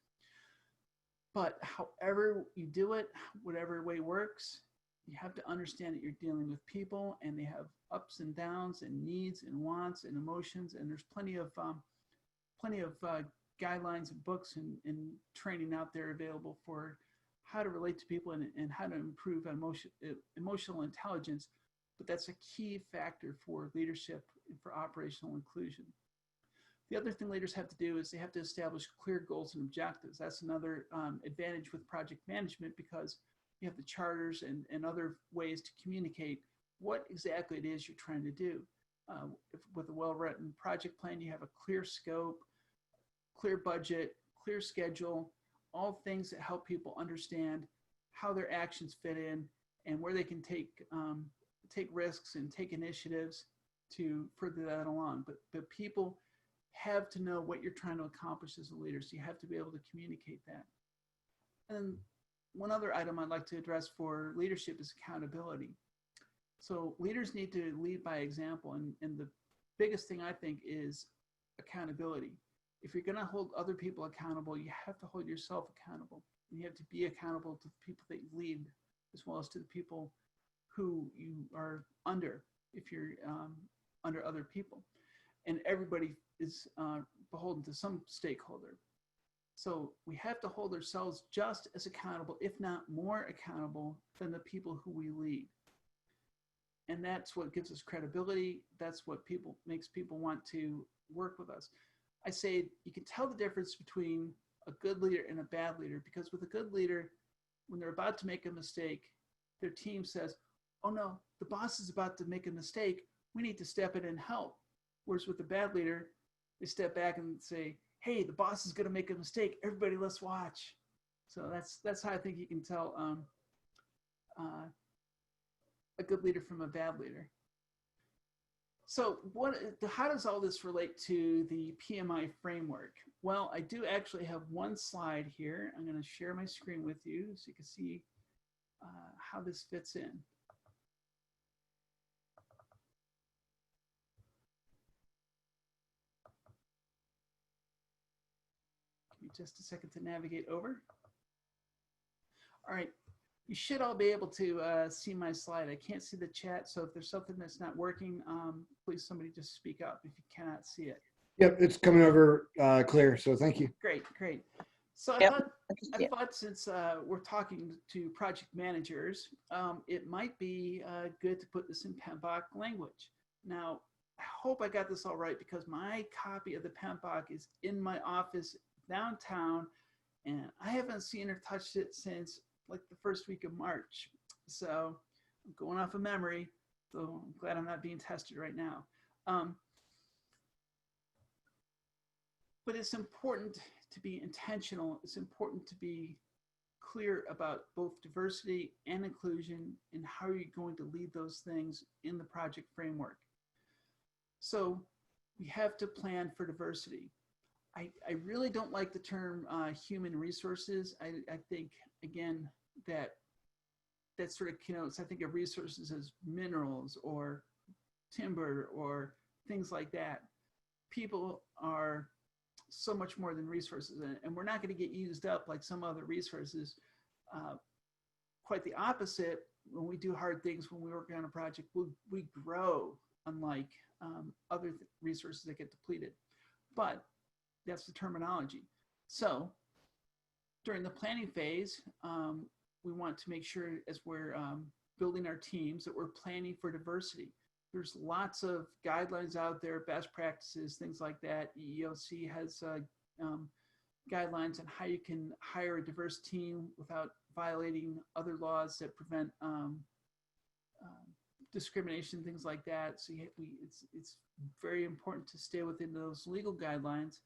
But however you do it, whatever way works, you have to understand that you're dealing with people, and they have ups and downs and needs and wants and emotions. And there's plenty of guidelines and books and training out there available for how to relate to people and how to improve emotional intelligence. But that's a key factor for leadership and for operational inclusion. The other thing leaders have to do is they have to establish clear goals and objectives. That's another advantage with project management, because you have the charters and other ways to communicate what exactly it is you're trying to do. With a well-written project plan, you have a clear scope, clear budget, clear schedule, all things that help people understand how their actions fit in and where they can take risks and take initiatives to further that along. But people have to know what you're trying to accomplish as a leader, so you have to be able to communicate that. And one other item I'd like to address for leadership is accountability. So leaders need to lead by example, and the biggest thing I think is accountability. If you're going to hold other people accountable, you have to hold yourself accountable. You have to be accountable to the people that you lead, as well as to the people who you are under, if you're under other people. And everybody is beholden to some stakeholder. So we have to hold ourselves just as accountable, if not more accountable, than the people who we lead. And that's what gives us credibility. That's what makes people want to work with us. I say you can tell the difference between a good leader and a bad leader, because with a good leader, when they're about to make a mistake, their team says, oh no, the boss is about to make a mistake. We need to step in and help. Whereas with a bad leader, they step back and say, hey, the boss is going to make a mistake. Everybody, let's watch. So that's how I think you can tell a good leader from a bad leader. So how does all this relate to the PMI framework? Well, I do actually have one slide here. I'm going to share my screen with you so you can see how this fits in. Give me just a second to navigate over. All right. You should all be able to see my slide. I can't see the chat, so if there's something that's not working, please somebody just speak up if you cannot see it.
Yep, it's coming over clear, so thank you.
Great. So I thought since we're talking to project managers, it might be good to put this in PMBOK language. Now, I hope I got this all right, because my copy of the PMBOK is in my office downtown, and I haven't seen or touched it since like the first week of March. So I'm going off of memory, so I'm glad I'm not being tested right now. But it's important to be intentional. It's important to be clear about both diversity and inclusion and how you're going to lead those things in the project framework. So we have to plan for diversity. I really don't like the term human resources. I think, again, that sort of connotes, I think of resources as minerals or timber or things like that. People are so much more than resources, and we're not going to get used up like some other resources. Quite the opposite. When we do hard things, when we work on a project, we grow, unlike other resources that get depleted. But that's the terminology. So during the planning phase, we want to make sure, as we're building our teams, that we're planning for diversity. There's lots of guidelines out there, best practices, things like that. EEOC has guidelines on how you can hire a diverse team without violating other laws that prevent discrimination, things like that. So it's very important to stay within those legal guidelines.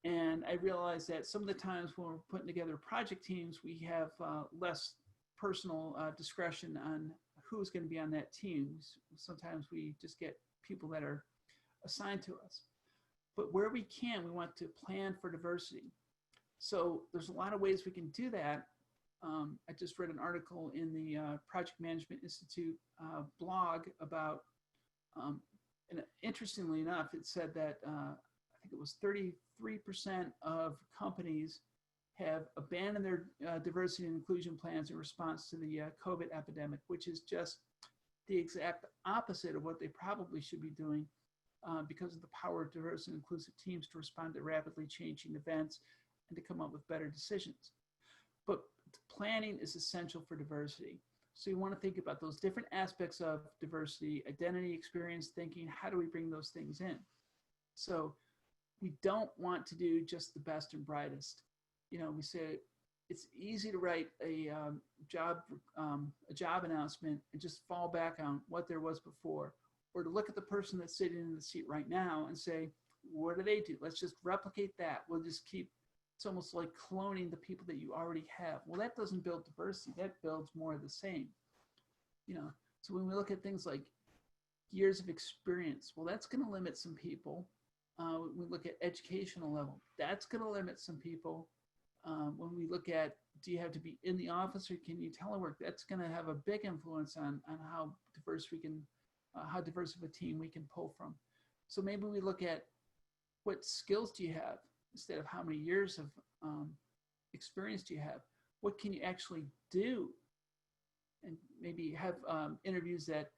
And I realized that some of the times when we're putting together project teams, we have less personal discretion on who's going to be on that team. Sometimes we just get people that are assigned to us. But where we can, we want to plan for diversity. So there's a lot of ways we can do that. I just read an article in the Project Management Institute blog about, and interestingly enough, it said that I think it was 33% of companies have abandoned their diversity and inclusion plans in response to the COVID epidemic, which is just the exact opposite of what they probably should be doing because of the power of diverse and inclusive teams to respond to rapidly changing events and to come up with better decisions. But planning is essential for diversity. So you want to think about those different aspects of diversity: identity, experience, thinking. How do we bring those things in? So we don't want to do just the best and brightest. You know, we say it's easy to write a job announcement and just fall back on what there was before, or to look at the person that's sitting in the seat right now and say, what do they do? Let's just replicate that. We'll just keep, it's almost like cloning the people that you already have. Well, that doesn't build diversity. That builds more of the same. You know, so when we look at things like years of experience, well, that's going to limit some people. We look at educational level, that's going to limit some people. When we look at, do you have to be in the office or can you telework? That's going to have a big influence on how diverse we can, how diverse of a team we can pull from. So maybe we look at what skills do you have instead of how many years of experience do you have? What can you actually do? And maybe have interviews that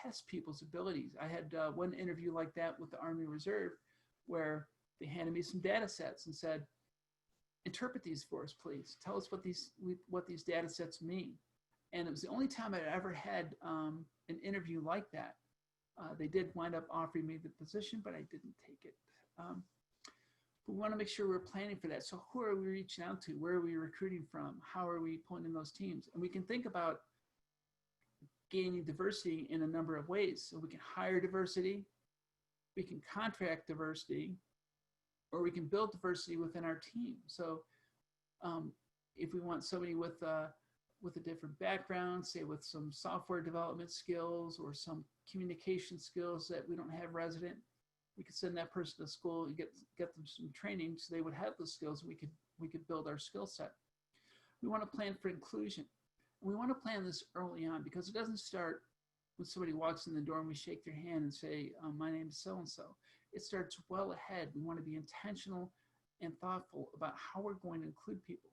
test people's abilities. I had one interview like that with the Army Reserve, where they handed me some data sets and said, interpret these for us, please. Tell us what these data sets mean. And it was the only time I'd ever had an interview like that. They did wind up offering me the position, but I didn't take it. But we want to make sure we're planning for that. So who are we reaching out to? Where are we recruiting from? How are we pulling in those teams? And we can think about gaining diversity in a number of ways. So we can hire diversity, we can contract diversity, or we can build diversity within our team. So if we want somebody with a different background, say with some software development skills or some communication skills that we don't have resident, we could send that person to school and get them some training so they would have those skills, and we could build our skill set. We want to plan for inclusion. We want to plan this early on, because it doesn't start when somebody walks in the door and we shake their hand and say, my name is so-and-so. It starts well ahead. We want to be intentional and thoughtful about how we're going to include people.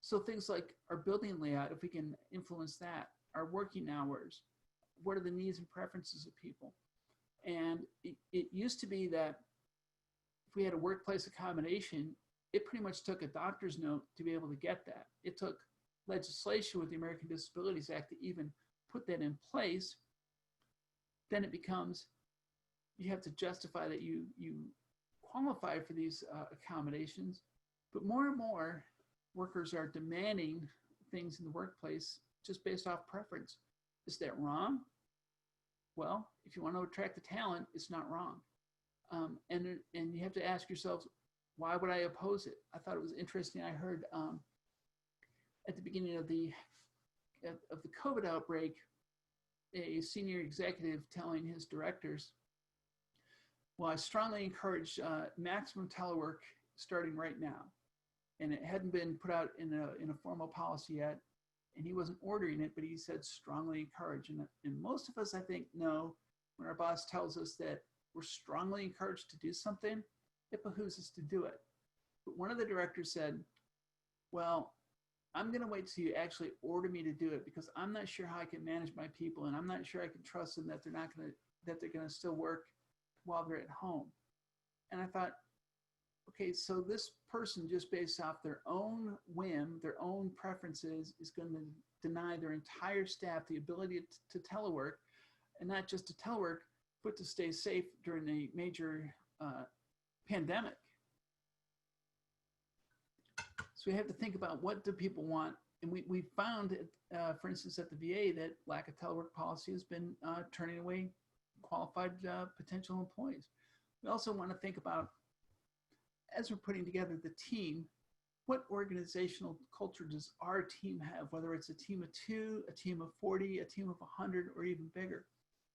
So things like our building layout, if we can influence that, our working hours, what are the needs and preferences of people? And it used to be that if we had a workplace accommodation, it pretty much took a doctor's note to be able to get that. It took legislation with the American Disabilities Act to even put that in place. Then it becomes, you have to justify that you qualify for these accommodations. But more and more workers are demanding things in the workplace just based off preference. Is that wrong? Well, if you want to attract the talent, it's not wrong. And you have to ask yourselves, why would I oppose it? I thought it was interesting. I heard at the beginning of the COVID outbreak, a senior executive telling his directors, well, I strongly encourage maximum telework starting right now. And it hadn't been put out in a formal policy yet. And he wasn't ordering it, but he said strongly encourage. And most of us, I think, know when our boss tells us that we're strongly encouraged to do something, it behooves us to do it. But one of the directors said, well, I'm going to wait till you actually order me to do it, because I'm not sure how I can manage my people, and I'm not sure I can trust them that they're going to still work while they're at home. And I thought, okay, so this person, just based off their own whim, their own preferences, is going to deny their entire staff the ability to telework. and not just to telework, but to stay safe during a major pandemic. So we have to think about what do people want. And we found, for instance, at the VA, that lack of telework policy has been turning away qualified potential employees. We also want to think about, as we're putting together the team, what organizational culture does our team have, whether it's a team of 2, a team of 40, a team of 100, or even bigger.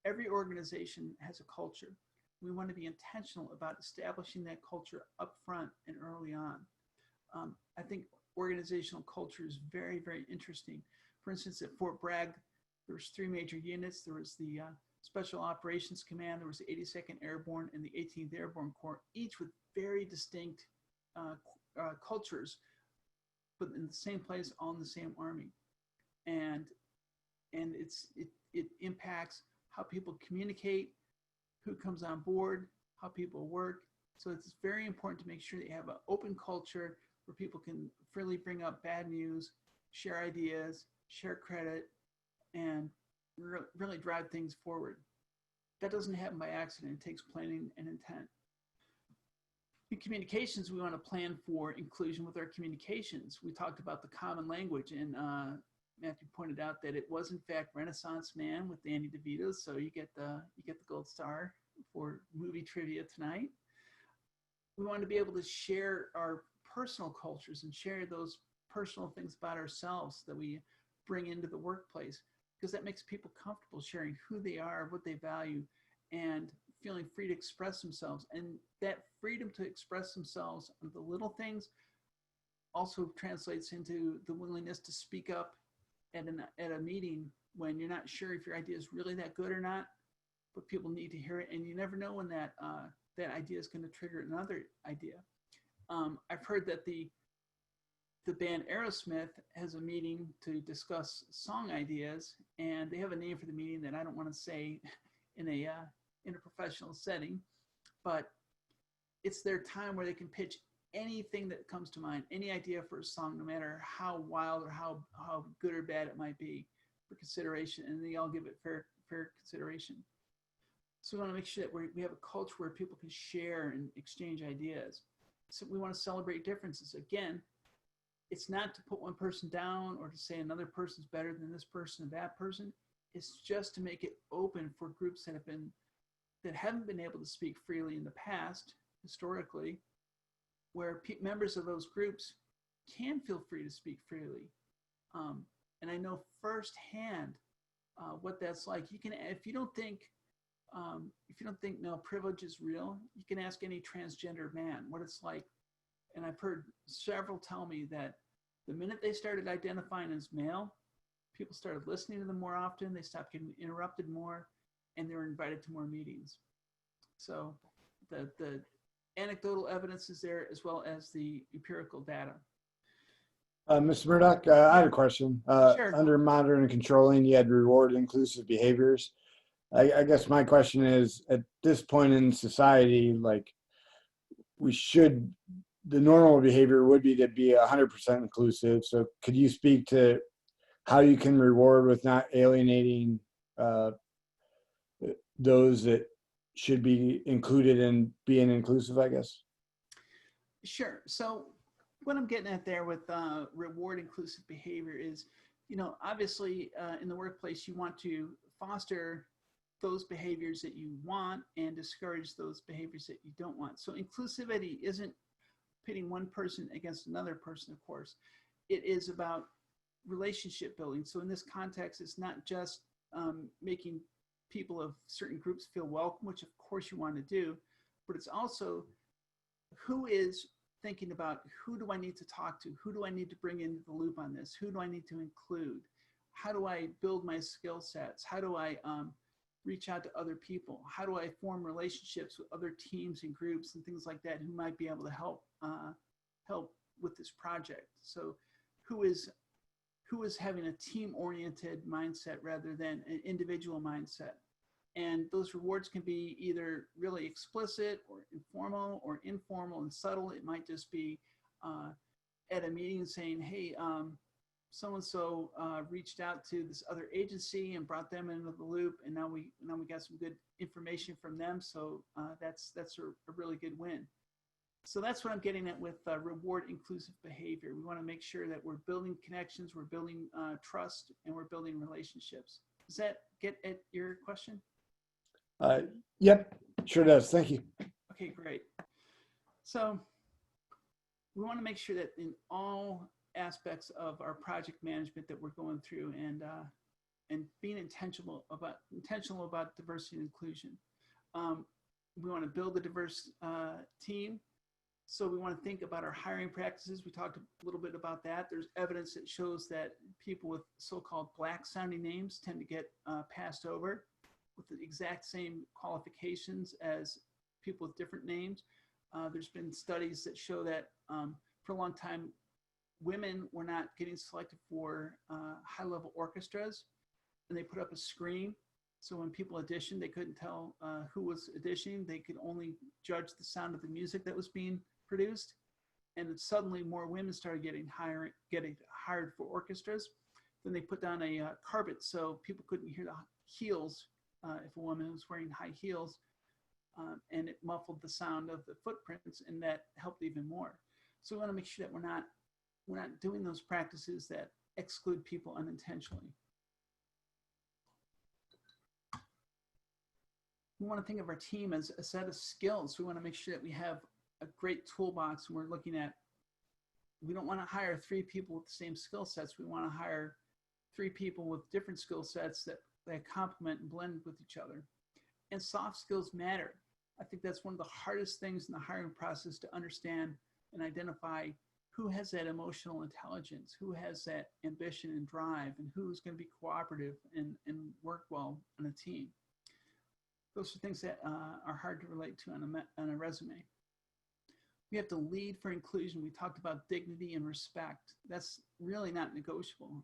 Every organization has a culture. We want to be intentional about establishing that culture up front and early on. I think organizational culture is very, very interesting. For instance, at Fort Bragg, there was 3 major units. There was the Special Operations Command, there was the 82nd Airborne, and the 18th Airborne Corps, each with very distinct cultures, but in the same place, all in the same Army. And it impacts how people communicate, who comes on board, how people work. So it's very important to make sure that you have an open culture where people can freely bring up bad news, share ideas, share credit, and really drive things forward. That doesn't happen by accident. It takes planning and intent. In communications, we want to plan for inclusion with our communications. We talked about the common language, and Matthew pointed out that it was in fact Renaissance Man with Danny DeVito. So you get the gold star for movie trivia tonight. We want to be able to share our personal cultures and share those personal things about ourselves that we bring into the workplace, because that makes people comfortable sharing who they are, what they value, and feeling free to express themselves. And that freedom to express themselves on the little things also translates into the willingness to speak up at a meeting when you're not sure if your idea is really that good or not, but people need to hear it. And you never know when that idea is going to trigger another idea. I've heard that the band Aerosmith has a meeting to discuss song ideas, and they have a name for the meeting that I don't want to say in a professional setting, but it's their time where they can pitch anything that comes to mind, any idea for a song, no matter how wild or how good or bad it might be, for consideration, and they all give it fair consideration. So we want to make sure that we have a culture where people can share and exchange ideas. So we want to celebrate differences. Again, it's not to put one person down or to say another person's better than this person or that person. It's just to make it open for groups that haven't been able to speak freely in the past, historically, where members of those groups can feel free to speak freely. And I know firsthand what that's like. You can, if you don't think male privilege is real, you can ask any transgender man what it's like. And I've heard several tell me that the minute they started identifying as male, people started listening to them more often, they stopped getting interrupted more, and they were invited to more meetings. So the anecdotal evidence is there, as well as the empirical data.
Mr. Murdoch, I had a question.
Sure.
Under monitoring and controlling, you had reward inclusive behaviors. I guess my question is, at this point in society, like, the normal behavior would be to be 100% inclusive. So could you speak to how you can reward with not alienating those that should be included in being inclusive, I guess?
Sure. So what I'm getting at there with reward inclusive behavior is, obviously in the workplace, you want to foster those behaviors that you want and discourage those behaviors that you don't want. So inclusivity isn't pitting one person against another person, of course. It is about relationship building. So in this context, it's not just making people of certain groups feel welcome, which of course you want to do, but it's also who is thinking about, who do I need to talk to? Who do I need to bring into the loop on this? Who do I need to include? How do I build my skill sets? How do I reach out to other people? How do I form relationships with other teams and groups and things like that who might be able to help with this project? So who is having a team-oriented mindset rather than an individual mindset? And those rewards can be either really explicit or informal and subtle. It might just be at a meeting saying, hey, so-and-so reached out to this other agency and brought them into the loop, and now we got some good information from them. So that's a really good win. So that's what I'm getting at with reward inclusive behavior. We want to make sure that we're building connections, we're building trust, and we're building relationships. Does that get at your question?
Yep, sure does. Thank you.
Okay, great. So we want to make sure that in all aspects of our project management that we're going through, and being intentional about diversity and inclusion. We want to build a diverse team. So we want to think about our hiring practices. We talked a little bit about that. There's evidence that shows that people with so-called black sounding names tend to get passed over with the exact same qualifications as people with different names. There's been studies that show that for a long time, women were not getting selected for high-level orchestras, and they put up a screen. So when people auditioned, they couldn't tell who was auditioning. They could only judge the sound of the music that was being produced. And then suddenly more women started getting hired for orchestras. Then they put down a carpet so people couldn't hear the heels if a woman was wearing high heels, and it muffled the sound of the footprints, and that helped even more. So we want to make sure that we're not doing those practices that exclude people unintentionally. We want to think of our team as a set of skills. We want to make sure that we have a great toolbox, and we're looking at, we don't want to hire 3 people with the same skill sets. We want to hire 3 people with different skill sets that complement and blend with each other. And soft skills matter. I think that's one of the hardest things in the hiring process, to understand and identify who has that emotional intelligence, who has that ambition and drive, and who's going to be cooperative and work well on a team. Those are things that are hard to relate to on a resume. We have to lead for inclusion. We talked about dignity and respect. That's really not negotiable.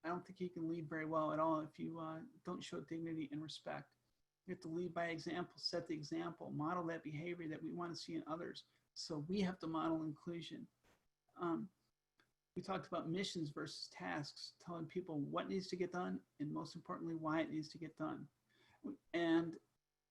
I don't think you can lead very well at all if you don't show dignity and respect. You have to lead by example, set the example, model that behavior that we want to see in others. So we have to model inclusion. We talked about missions versus tasks, telling people what needs to get done, and most importantly, why it needs to get done. And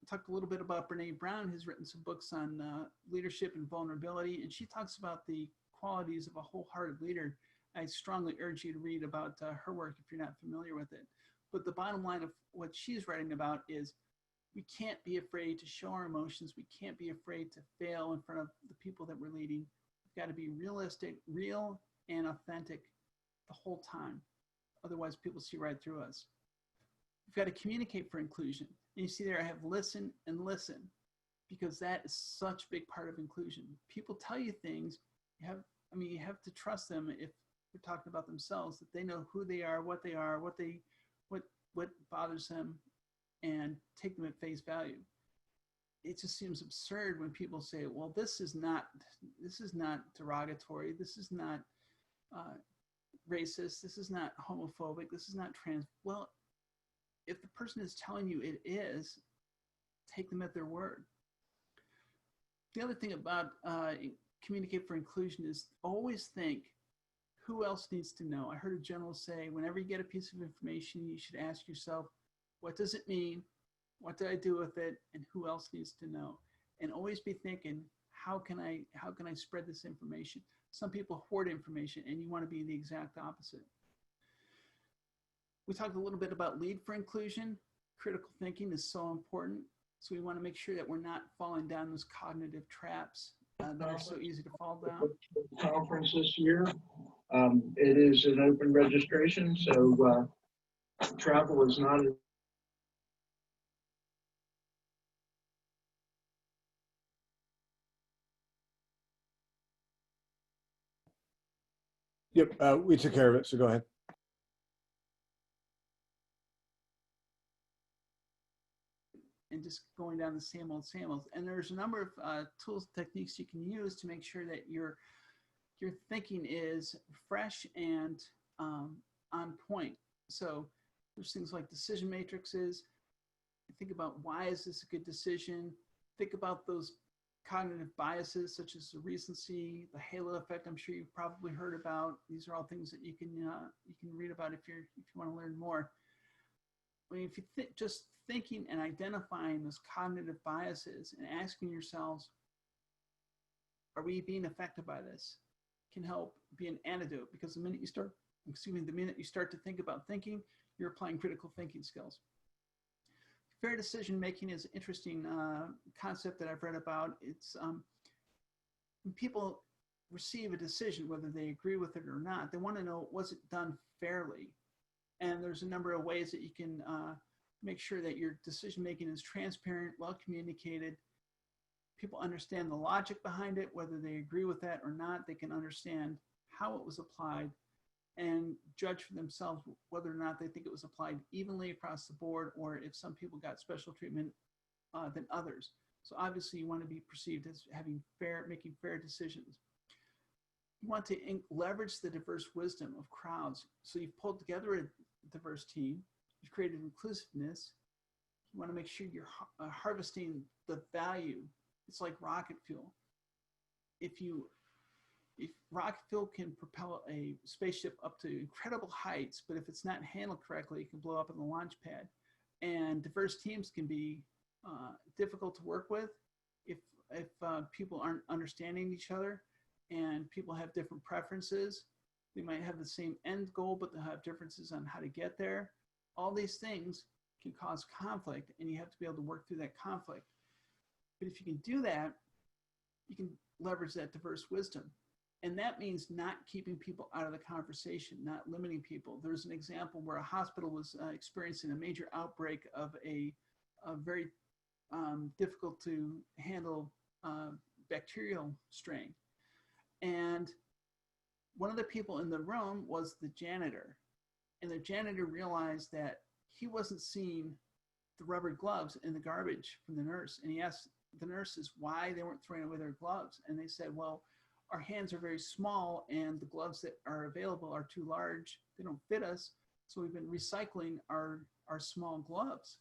talked a little bit about Brene Brown, who's written some books on leadership and vulnerability, and she talks about the qualities of a wholehearted leader. I strongly urge you to read about her work if you're not familiar with it. But the bottom line of what she's writing about is, we can't be afraid to show our emotions. We can't be afraid to fail in front of the people that we're leading. We've got to be realistic, real, and authentic the whole time. Otherwise, people see right through us. We've got to communicate for inclusion. And you see there, I have listen and listen, because that is such a big part of inclusion. People tell you things, you have to trust them if they're talking about themselves, that they know who they are, what what bothers them, and take them at face value. It just seems absurd when people say, well, this is not derogatory, this is not racist, this is not homophobic, this is not trans. Well, if the person is telling you it is, take them at their word. The other thing about communicate for inclusion is always think, who else needs to know? I heard a general say, whenever you get a piece of information, you should ask yourself, what does it mean? What do I do with it? And who else needs to know? And always be thinking, how can I spread this information? Some people hoard information, and you want to be the exact opposite. We talked a little bit about lead for inclusion. Critical thinking is so important. So we want to make sure that we're not falling down those cognitive traps that are so easy to fall down.
Conference this year. It is an open registration, so travel is not a
Yep, we took care of it, so go ahead.
And just going down the same old. And there's a number of tools, techniques you can use to make sure that your thinking is fresh and on point. So there's things like decision matrices. Think about, why is this a good decision? Think about those cognitive biases such as the recency, the halo effect. I'm sure you've probably heard about. These are all things that you can read about if you want to learn more. I mean, if you just thinking and identifying those cognitive biases and asking yourselves, are we being affected by this, can help be an antidote, because the minute you start to think about thinking, you're applying critical thinking skills. Fair decision making is an interesting concept that I've read about. It's when people receive a decision, whether they agree with it or not, they want to know, was it done fairly? And there's a number of ways that you can make sure that your decision making is transparent, well communicated. People understand the logic behind it, whether they agree with that or not. They can understand how it was applied and judge for themselves whether or not they think it was applied evenly across the board, or if some people got special treatment than others. So obviously you want to be perceived as making fair decisions. You want to leverage the diverse wisdom of crowds. So you've pulled together a diverse team, you've created inclusiveness. You want to make sure you're harvesting the value. It's like rocket fuel. If rocket fuel can propel a spaceship up to incredible heights, but if it's not handled correctly, it can blow up in the launch pad. And diverse teams can be difficult to work with if people aren't understanding each other, and people have different preferences. They might have the same end goal, but they'll have differences on how to get there. All these things can cause conflict, and you have to be able to work through that conflict. But if you can do that, you can leverage that diverse wisdom. And that means not keeping people out of the conversation, not limiting people. There's an example where a hospital was experiencing a major outbreak of a very difficult to handle bacterial strain. And one of the people in the room was the janitor. And the janitor realized that he wasn't seeing the rubber gloves in the garbage from the nurse. And he asked the nurses why they weren't throwing away their gloves. And they said, well, our hands are very small and the gloves that are available are too large. They don't fit us. So we've been recycling our small gloves.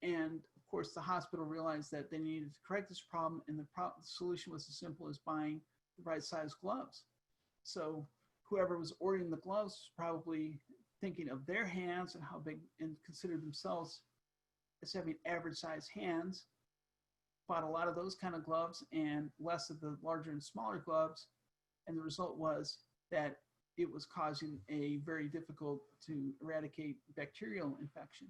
And of course, the hospital realized that they needed to correct this problem, and the solution was as simple as buying the right size gloves. So whoever was ordering the gloves was probably thinking of their hands and how big, and considered themselves as having average size hands, bought a lot of those kind of gloves and less of the larger and smaller gloves. And the result was that it was causing a very difficult to eradicate bacterial infection.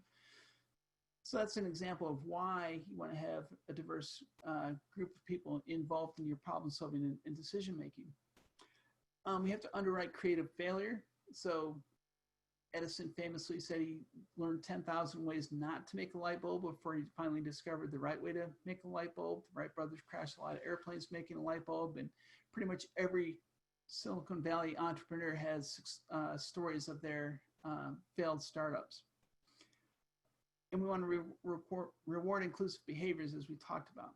So that's an example of why you want to have a diverse group of people involved in your problem solving and decision making. We have to underwrite creative failure. So Edison famously said he learned 10,000 ways not to make a light bulb before he finally discovered the right way to make a light bulb. The Wright brothers crashed a lot of airplanes making a light bulb, and pretty much every Silicon Valley entrepreneur has stories of their failed startups. And we want to reward inclusive behaviors, as we talked about.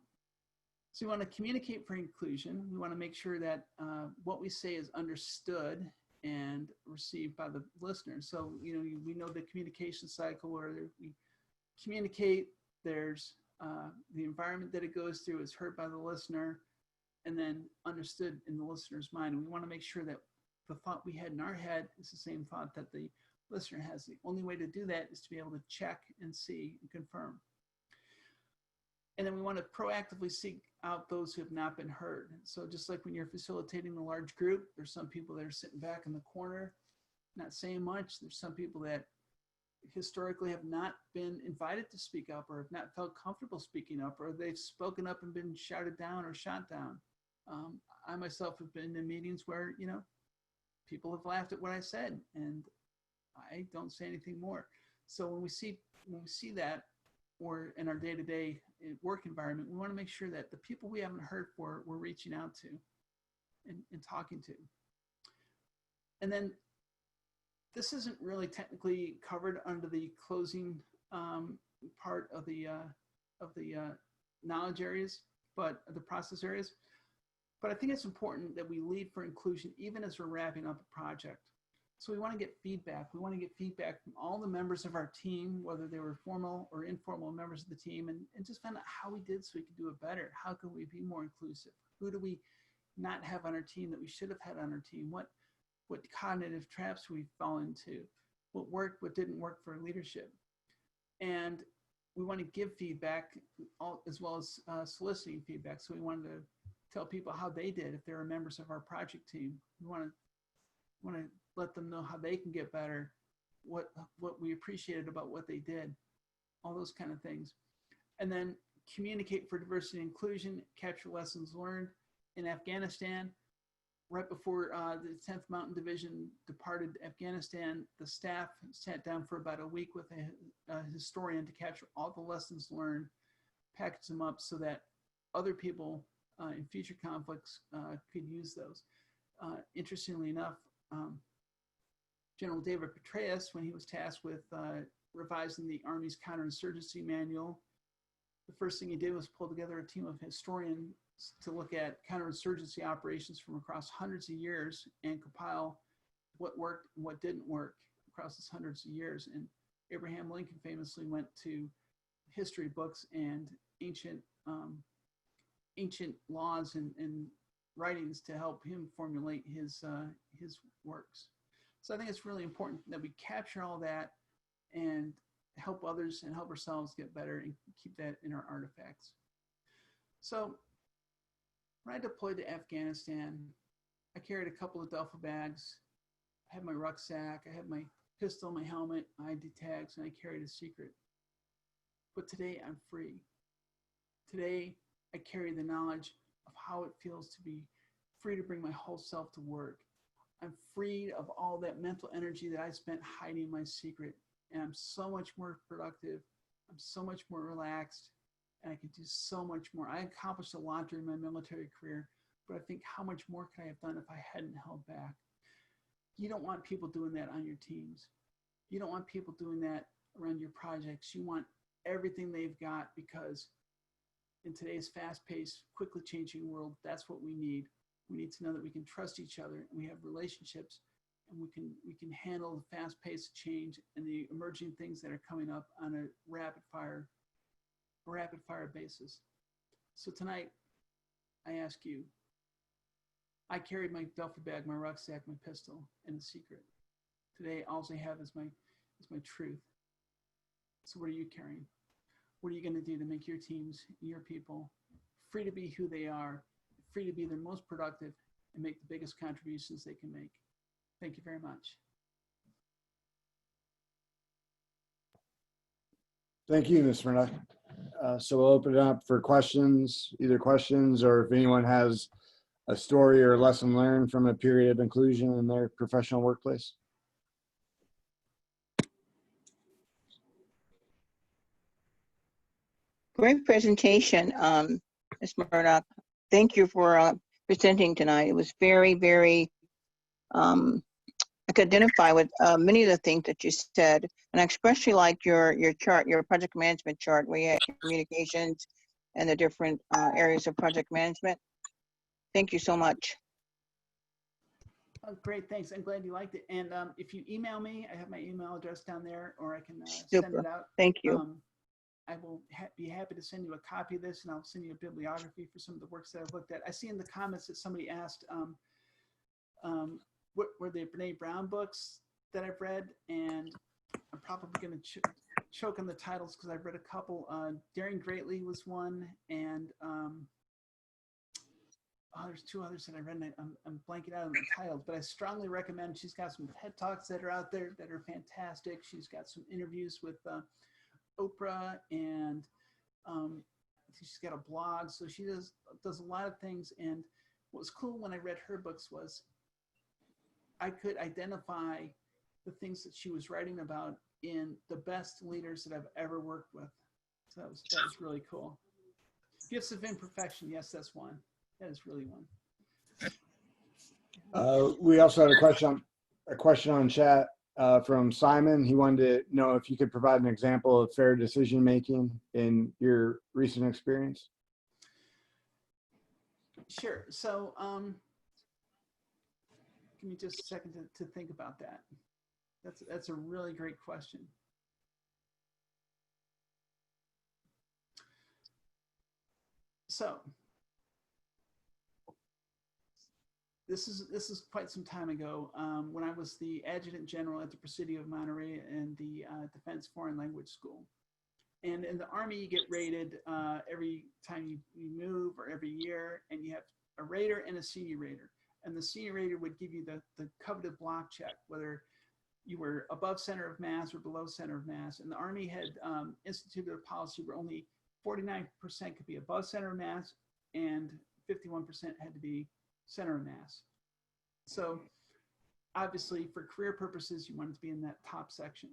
So we want to communicate for inclusion. We want to make sure that what we say is understood and received by the listener. So, we know the communication cycle where we communicate, there's the environment that it goes through is heard by the listener and then understood in the listener's mind. And we want to make sure that the thought we had in our head is the same thought that the listener has. The only way to do that is to be able to check and see and confirm. And then we want to proactively seek out those who have not been heard. So just like when you're facilitating a large group, there's some people that are sitting back in the corner, not saying much. There's some people that historically have not been invited to speak up, or have not felt comfortable speaking up, or they've spoken up and been shouted down or shot down. I myself have been in meetings where, people have laughed at what I said and I don't say anything more. So when we see that, or in our day-to-day work environment, we want to make sure that the people we haven't heard for, we're reaching out to and talking to. And then this isn't really technically covered under the closing part of the knowledge areas, but the process areas. But I think it's important that we lead for inclusion even as we're wrapping up a project. So we want to get feedback. We want to get feedback from all the members of our team, whether they were formal or informal members of the team, and just find out how we did so we could do it better. How can we be more inclusive? Who do we not have on our team that we should have had on our team? What cognitive traps we fall into? What worked, what didn't work for leadership? And we want to give feedback as well as soliciting feedback. So we wanted to tell people how they did if they were members of our project team. We want to let them know how they can get better, what we appreciated about what they did, all those kind of things. And then communicate for diversity and inclusion, capture lessons learned. In Afghanistan, right before the 10th Mountain Division departed Afghanistan, the staff sat down for about a week with a historian to capture all the lessons learned, package them up so that other people in future conflicts could use those. Interestingly enough, General David Petraeus, when he was tasked with revising the Army's counterinsurgency manual, the first thing he did was pull together a team of historians to look at counterinsurgency operations from across hundreds of years and compile what worked and what didn't work across those hundreds of years. And Abraham Lincoln famously went to history books and ancient laws and writings to help him formulate his works. So I think it's really important that we capture all that and help others and help ourselves get better and keep that in our artifacts. So when I deployed to Afghanistan, I carried a couple of duffel bags. I had my rucksack, I had my pistol, my helmet, my ID tags, and I carried a secret. But today I'm free. Today I carry the knowledge of how it feels to be free to bring my whole self to work. I'm freed of all that mental energy that I spent hiding my secret. And I'm so much more productive. I'm so much more relaxed. And I can do so much more. I accomplished a lot during my military career, but I think how much more could I have done if I hadn't held back? You don't want people doing that on your teams. You don't want people doing that around your projects. You want everything they've got, because in today's fast-paced, quickly changing world, that's what we need. We need to know that we can trust each other and we have relationships, and we can handle the fast-paced change and the emerging things that are coming up on a rapid fire basis. So tonight, I ask you, I carried my duffel bag, my rucksack, my pistol, and a secret. Today, all I have is my truth. So what are you carrying? What are you going to do to make your teams, your people, free to be who they are, free to be their most productive, and make the biggest contributions they can make? Thank you very much.
Thank you, Ms. Murdoch. So we'll open it up for questions, either questions or if anyone has a story or a lesson learned from a period of inclusion in their professional workplace.
Great presentation, Ms. Murdoch. Thank you for presenting tonight. It was very, very, I could identify with many of the things that you said, and I especially like your chart, your project management chart, where you had communications and the different areas of project management. Thank you so much.
Oh, great, thanks. I'm glad you liked it. And if you email me, I have my email address down there, or I can send
Super.
it out.
Thank you.
I will be happy to send you a copy of this, and I'll send you a bibliography for some of the works that I've looked at. I see in the comments that somebody asked, what were the Brene Brown books that I've read, and I'm probably going to choke on the titles because I've read a couple. Daring Greatly was one, and there's two others that I read, and I'm blanking out on the titles, but I strongly recommend. She's got some TED Talks that are out there that are fantastic. She's got some interviews with Oprah, and I think she's got a blog, so she does a lot of things. And what was cool when I read her books was I could identify the things that she was writing about in the best leaders that I've ever worked with. So that was really cool. Gifts of Imperfection, yes, that's one. That is really one.
We also had a question on chat from Simon. He wanted to know if you could provide an example of fair decision-making in your recent experience.
Sure. So give me just a second to think about that. That's a really great question. So this is quite some time ago, when I was the adjutant general at the Presidio of Monterey and the Defense Foreign Language School. And in the Army, you get rated every time you move or every year, and you have a rater and a senior rater. And the senior rater would give you the coveted block check, whether you were above center of mass or below center of mass. And the Army had instituted a policy where only 49% could be above center of mass and 51% had to be center of mass. So obviously for career purposes, you wanted to be in that top section.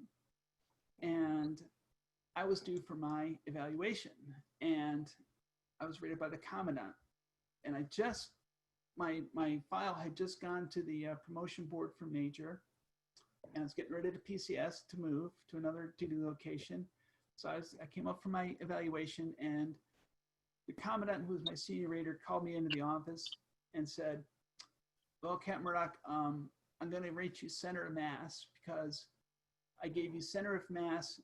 And I was due for my evaluation and I was rated by the commandant. And my file had just gone to the promotion board for major, and I was getting ready to PCS to move to another duty location. So I came up for my evaluation, and the commandant, who was my senior rater, called me into the office and said, well, Captain Murdoch, I'm going to rate you center of mass because I gave you center of mass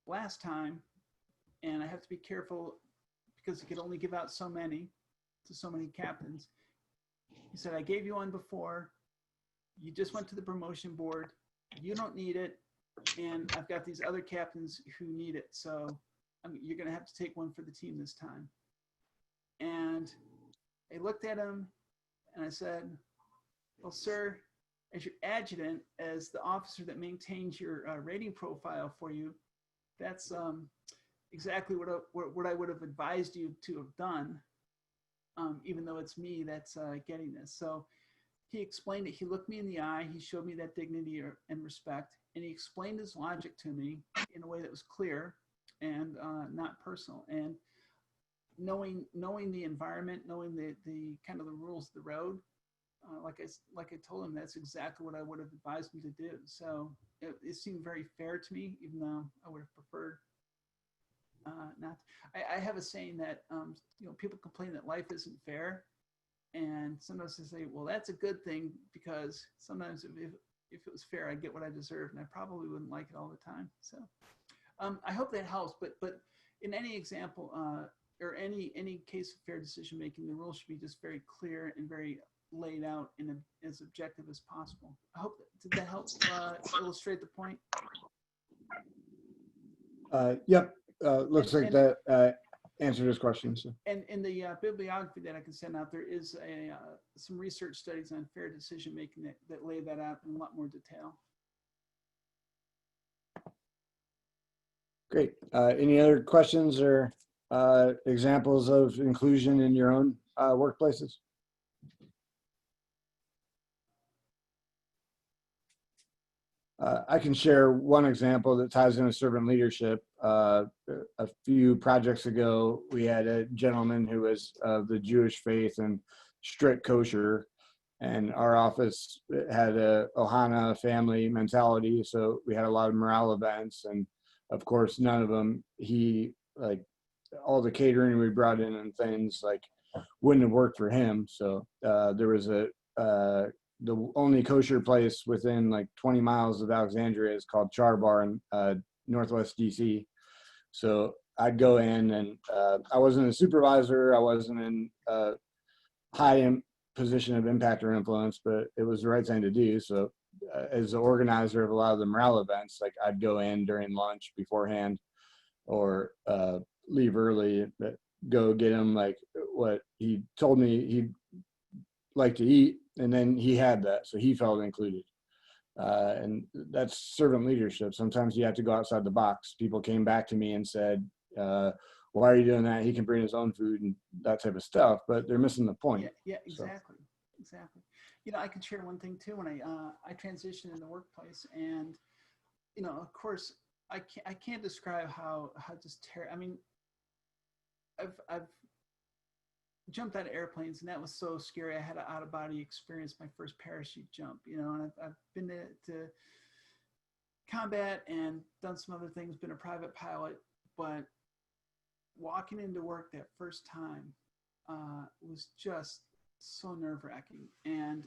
last time, and I have to be careful because you could only give out so many to so many captains. He said, I gave you one before. You just went to the promotion board. You don't need it. And I've got these other captains who need it. So you're going to have to take one for the team this time. And I looked at him and I said, well, sir, as your adjutant, as the officer that maintains your rating profile for you, that's exactly what I would have advised you to have done. Even though it's me that's getting this. So he explained it. He looked me in the eye. He showed me that dignity and respect. And he explained his logic to me in a way that was clear and not personal. And knowing the environment, knowing the kind of the rules of the road, like I told him, that's exactly what I would have advised me to do. So it seemed very fair to me, even though I would have preferred not. I have a saying that people complain that life isn't fair, and sometimes they say, well, that's a good thing because sometimes if it was fair, I'd get what I deserve, and I probably wouldn't like it all the time. So I hope that helps. But in any example or any case of fair decision making, the rules should be just very clear and very laid out in as objective as possible. I hope did that help illustrate the point?
Yep. Looks like that answered his question. So.
And in the bibliography that I can send out, there is some research studies on fair decision making that lay that out in a lot more detail.
Great. Any other questions or examples of inclusion in your own workplaces? I can share one example that ties into servant leadership. A few projects ago, we had a gentleman who was of the Jewish faith and strict kosher, and our office had a Ohana family mentality, so we had a lot of morale events, and of course, none of them, all the catering we brought in and things wouldn't have worked for him. So there was the only kosher place within 20 miles of Alexandria is called Char Bar in Northwest DC. So I'd go in and I wasn't a supervisor. I wasn't in a high position of impact or influence, but it was the right thing to do. So as the organizer of a lot of the morale events, I'd go in during lunch beforehand or leave early, but go get him what he told me he'd like to eat. And then he had that, so he felt included. And that's servant leadership. Sometimes you have to go outside the box. People came back to me and said, why are you doing that? He can bring his own food and that type of stuff, but they're missing the point.
Yeah, exactly. So. Exactly. I can share one thing too. When I transitioned in the workplace, and of course, I can't describe how just terrible. I mean, I've jumped out of airplanes, and that was so scary. I had an out-of-body experience, my first parachute jump, and I've been to combat and done some other things, been a private pilot, but walking into work that first time was just so nerve-wracking. And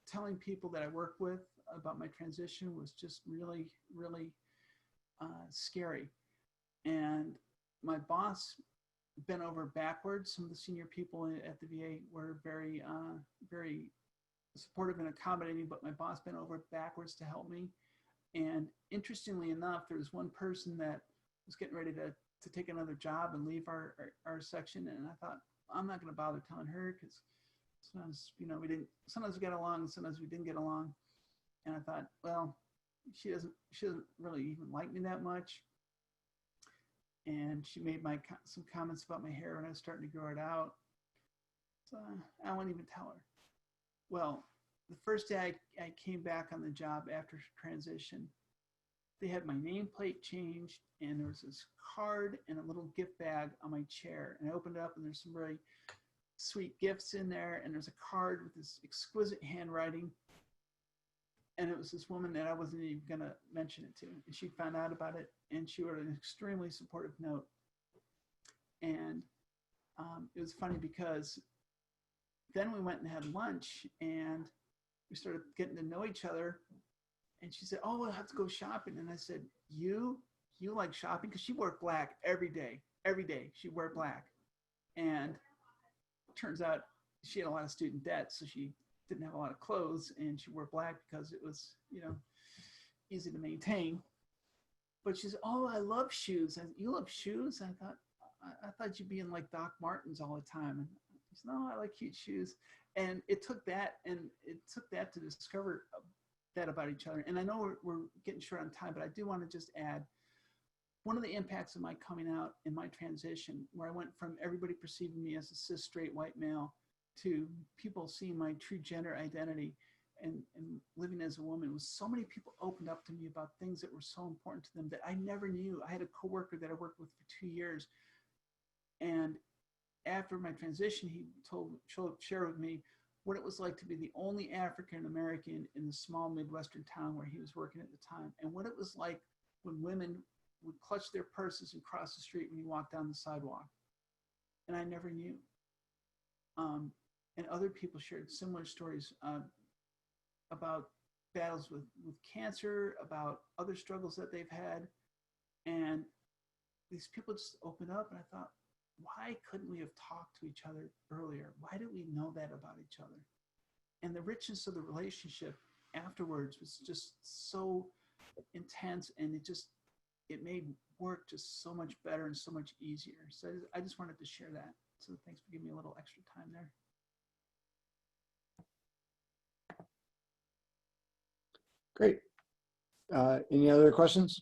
telling people that I work with about my transition was just really, really scary. And my boss bent over backwards. Some of the senior people at the VA were very, very supportive and accommodating, but my boss bent over backwards to help me. And interestingly enough, there was one person that was getting ready to take another job and leave our section. And I thought, I'm not going to bother telling her, because sometimes, you know, sometimes we get along and sometimes we didn't get along. And I thought, well, she doesn't really even like me that much. And she made some comments about my hair when I was starting to grow it out. So I won't even tell her. Well, the first day I came back on the job after transition, they had my nameplate changed, and there was this card and a little gift bag on my chair. And I opened it up, and there's some very sweet gifts in there, and there's a card with this exquisite handwriting. And it was this woman that I wasn't even going to mention it to. And she found out about it, and she wrote an extremely supportive note. And it was funny because then we went and had lunch, and we started getting to know each other. And she said, oh, we'll have to go shopping. And I said, you like shopping? Because she wore black every day. Every day she wore black. And turns out she had a lot of student debt, so she didn't have a lot of clothes, and she wore black because it was, you know, easy to maintain. But she said, oh, I love shoes. And you love shoes? And I thought you'd be in like Doc Martens all the time. And she said, no, I like cute shoes. And it took that to discover that about each other. And I know we're getting short on time, but I do want to just add one of the impacts of my coming out in my transition, where I went from everybody perceiving me as a cis straight white male to people seeing my true gender identity and living as a woman, was so many people opened up to me about things that were so important to them that I never knew. I had a coworker that I worked with for 2 years, and after my transition, he shared with me what it was like to be the only African American in the small Midwestern town where he was working at the time, and what it was like when women would clutch their purses and cross the street when you walked down the sidewalk. And I never knew. And other people shared similar stories about battles with cancer, about other struggles that they've had. And these people just opened up, and I thought, why couldn't we have talked to each other earlier? Why did we know that about each other? And the richness of the relationship afterwards was just so intense, and it made work just so much better and so much easier. So I just wanted to share that. So thanks for giving me a little extra time there.
Great. Any other questions?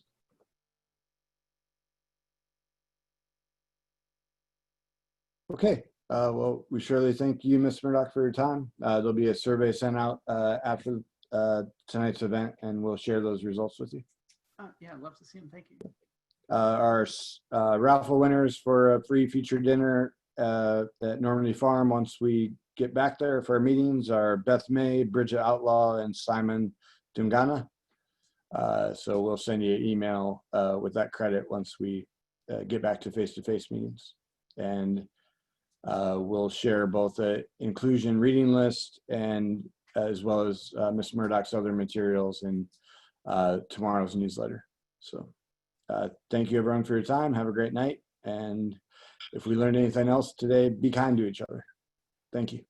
Okay. Well, we surely thank you, Ms. Murdoch, for your time. There'll be a survey sent out after tonight's event, and we'll share those results with you.
Yeah, I'd love to see them. Thank you.
Our raffle winners for a free featured dinner at Normandy Farm once we get back there for our meetings are Beth May, Bridget Outlaw, and Simon Dungana. So we'll send you an email with that credit once we get back to face-to-face meetings. And we'll share both an inclusion reading list and as well as Ms. Murdoch's other materials in tomorrow's newsletter. So thank you everyone for your time. Have a great night. And if we learned anything else today, be kind to each other. Thank you.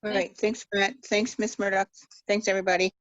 All right. Thanks, Matt. Thanks, Ms. Murdoch. Thanks, everybody.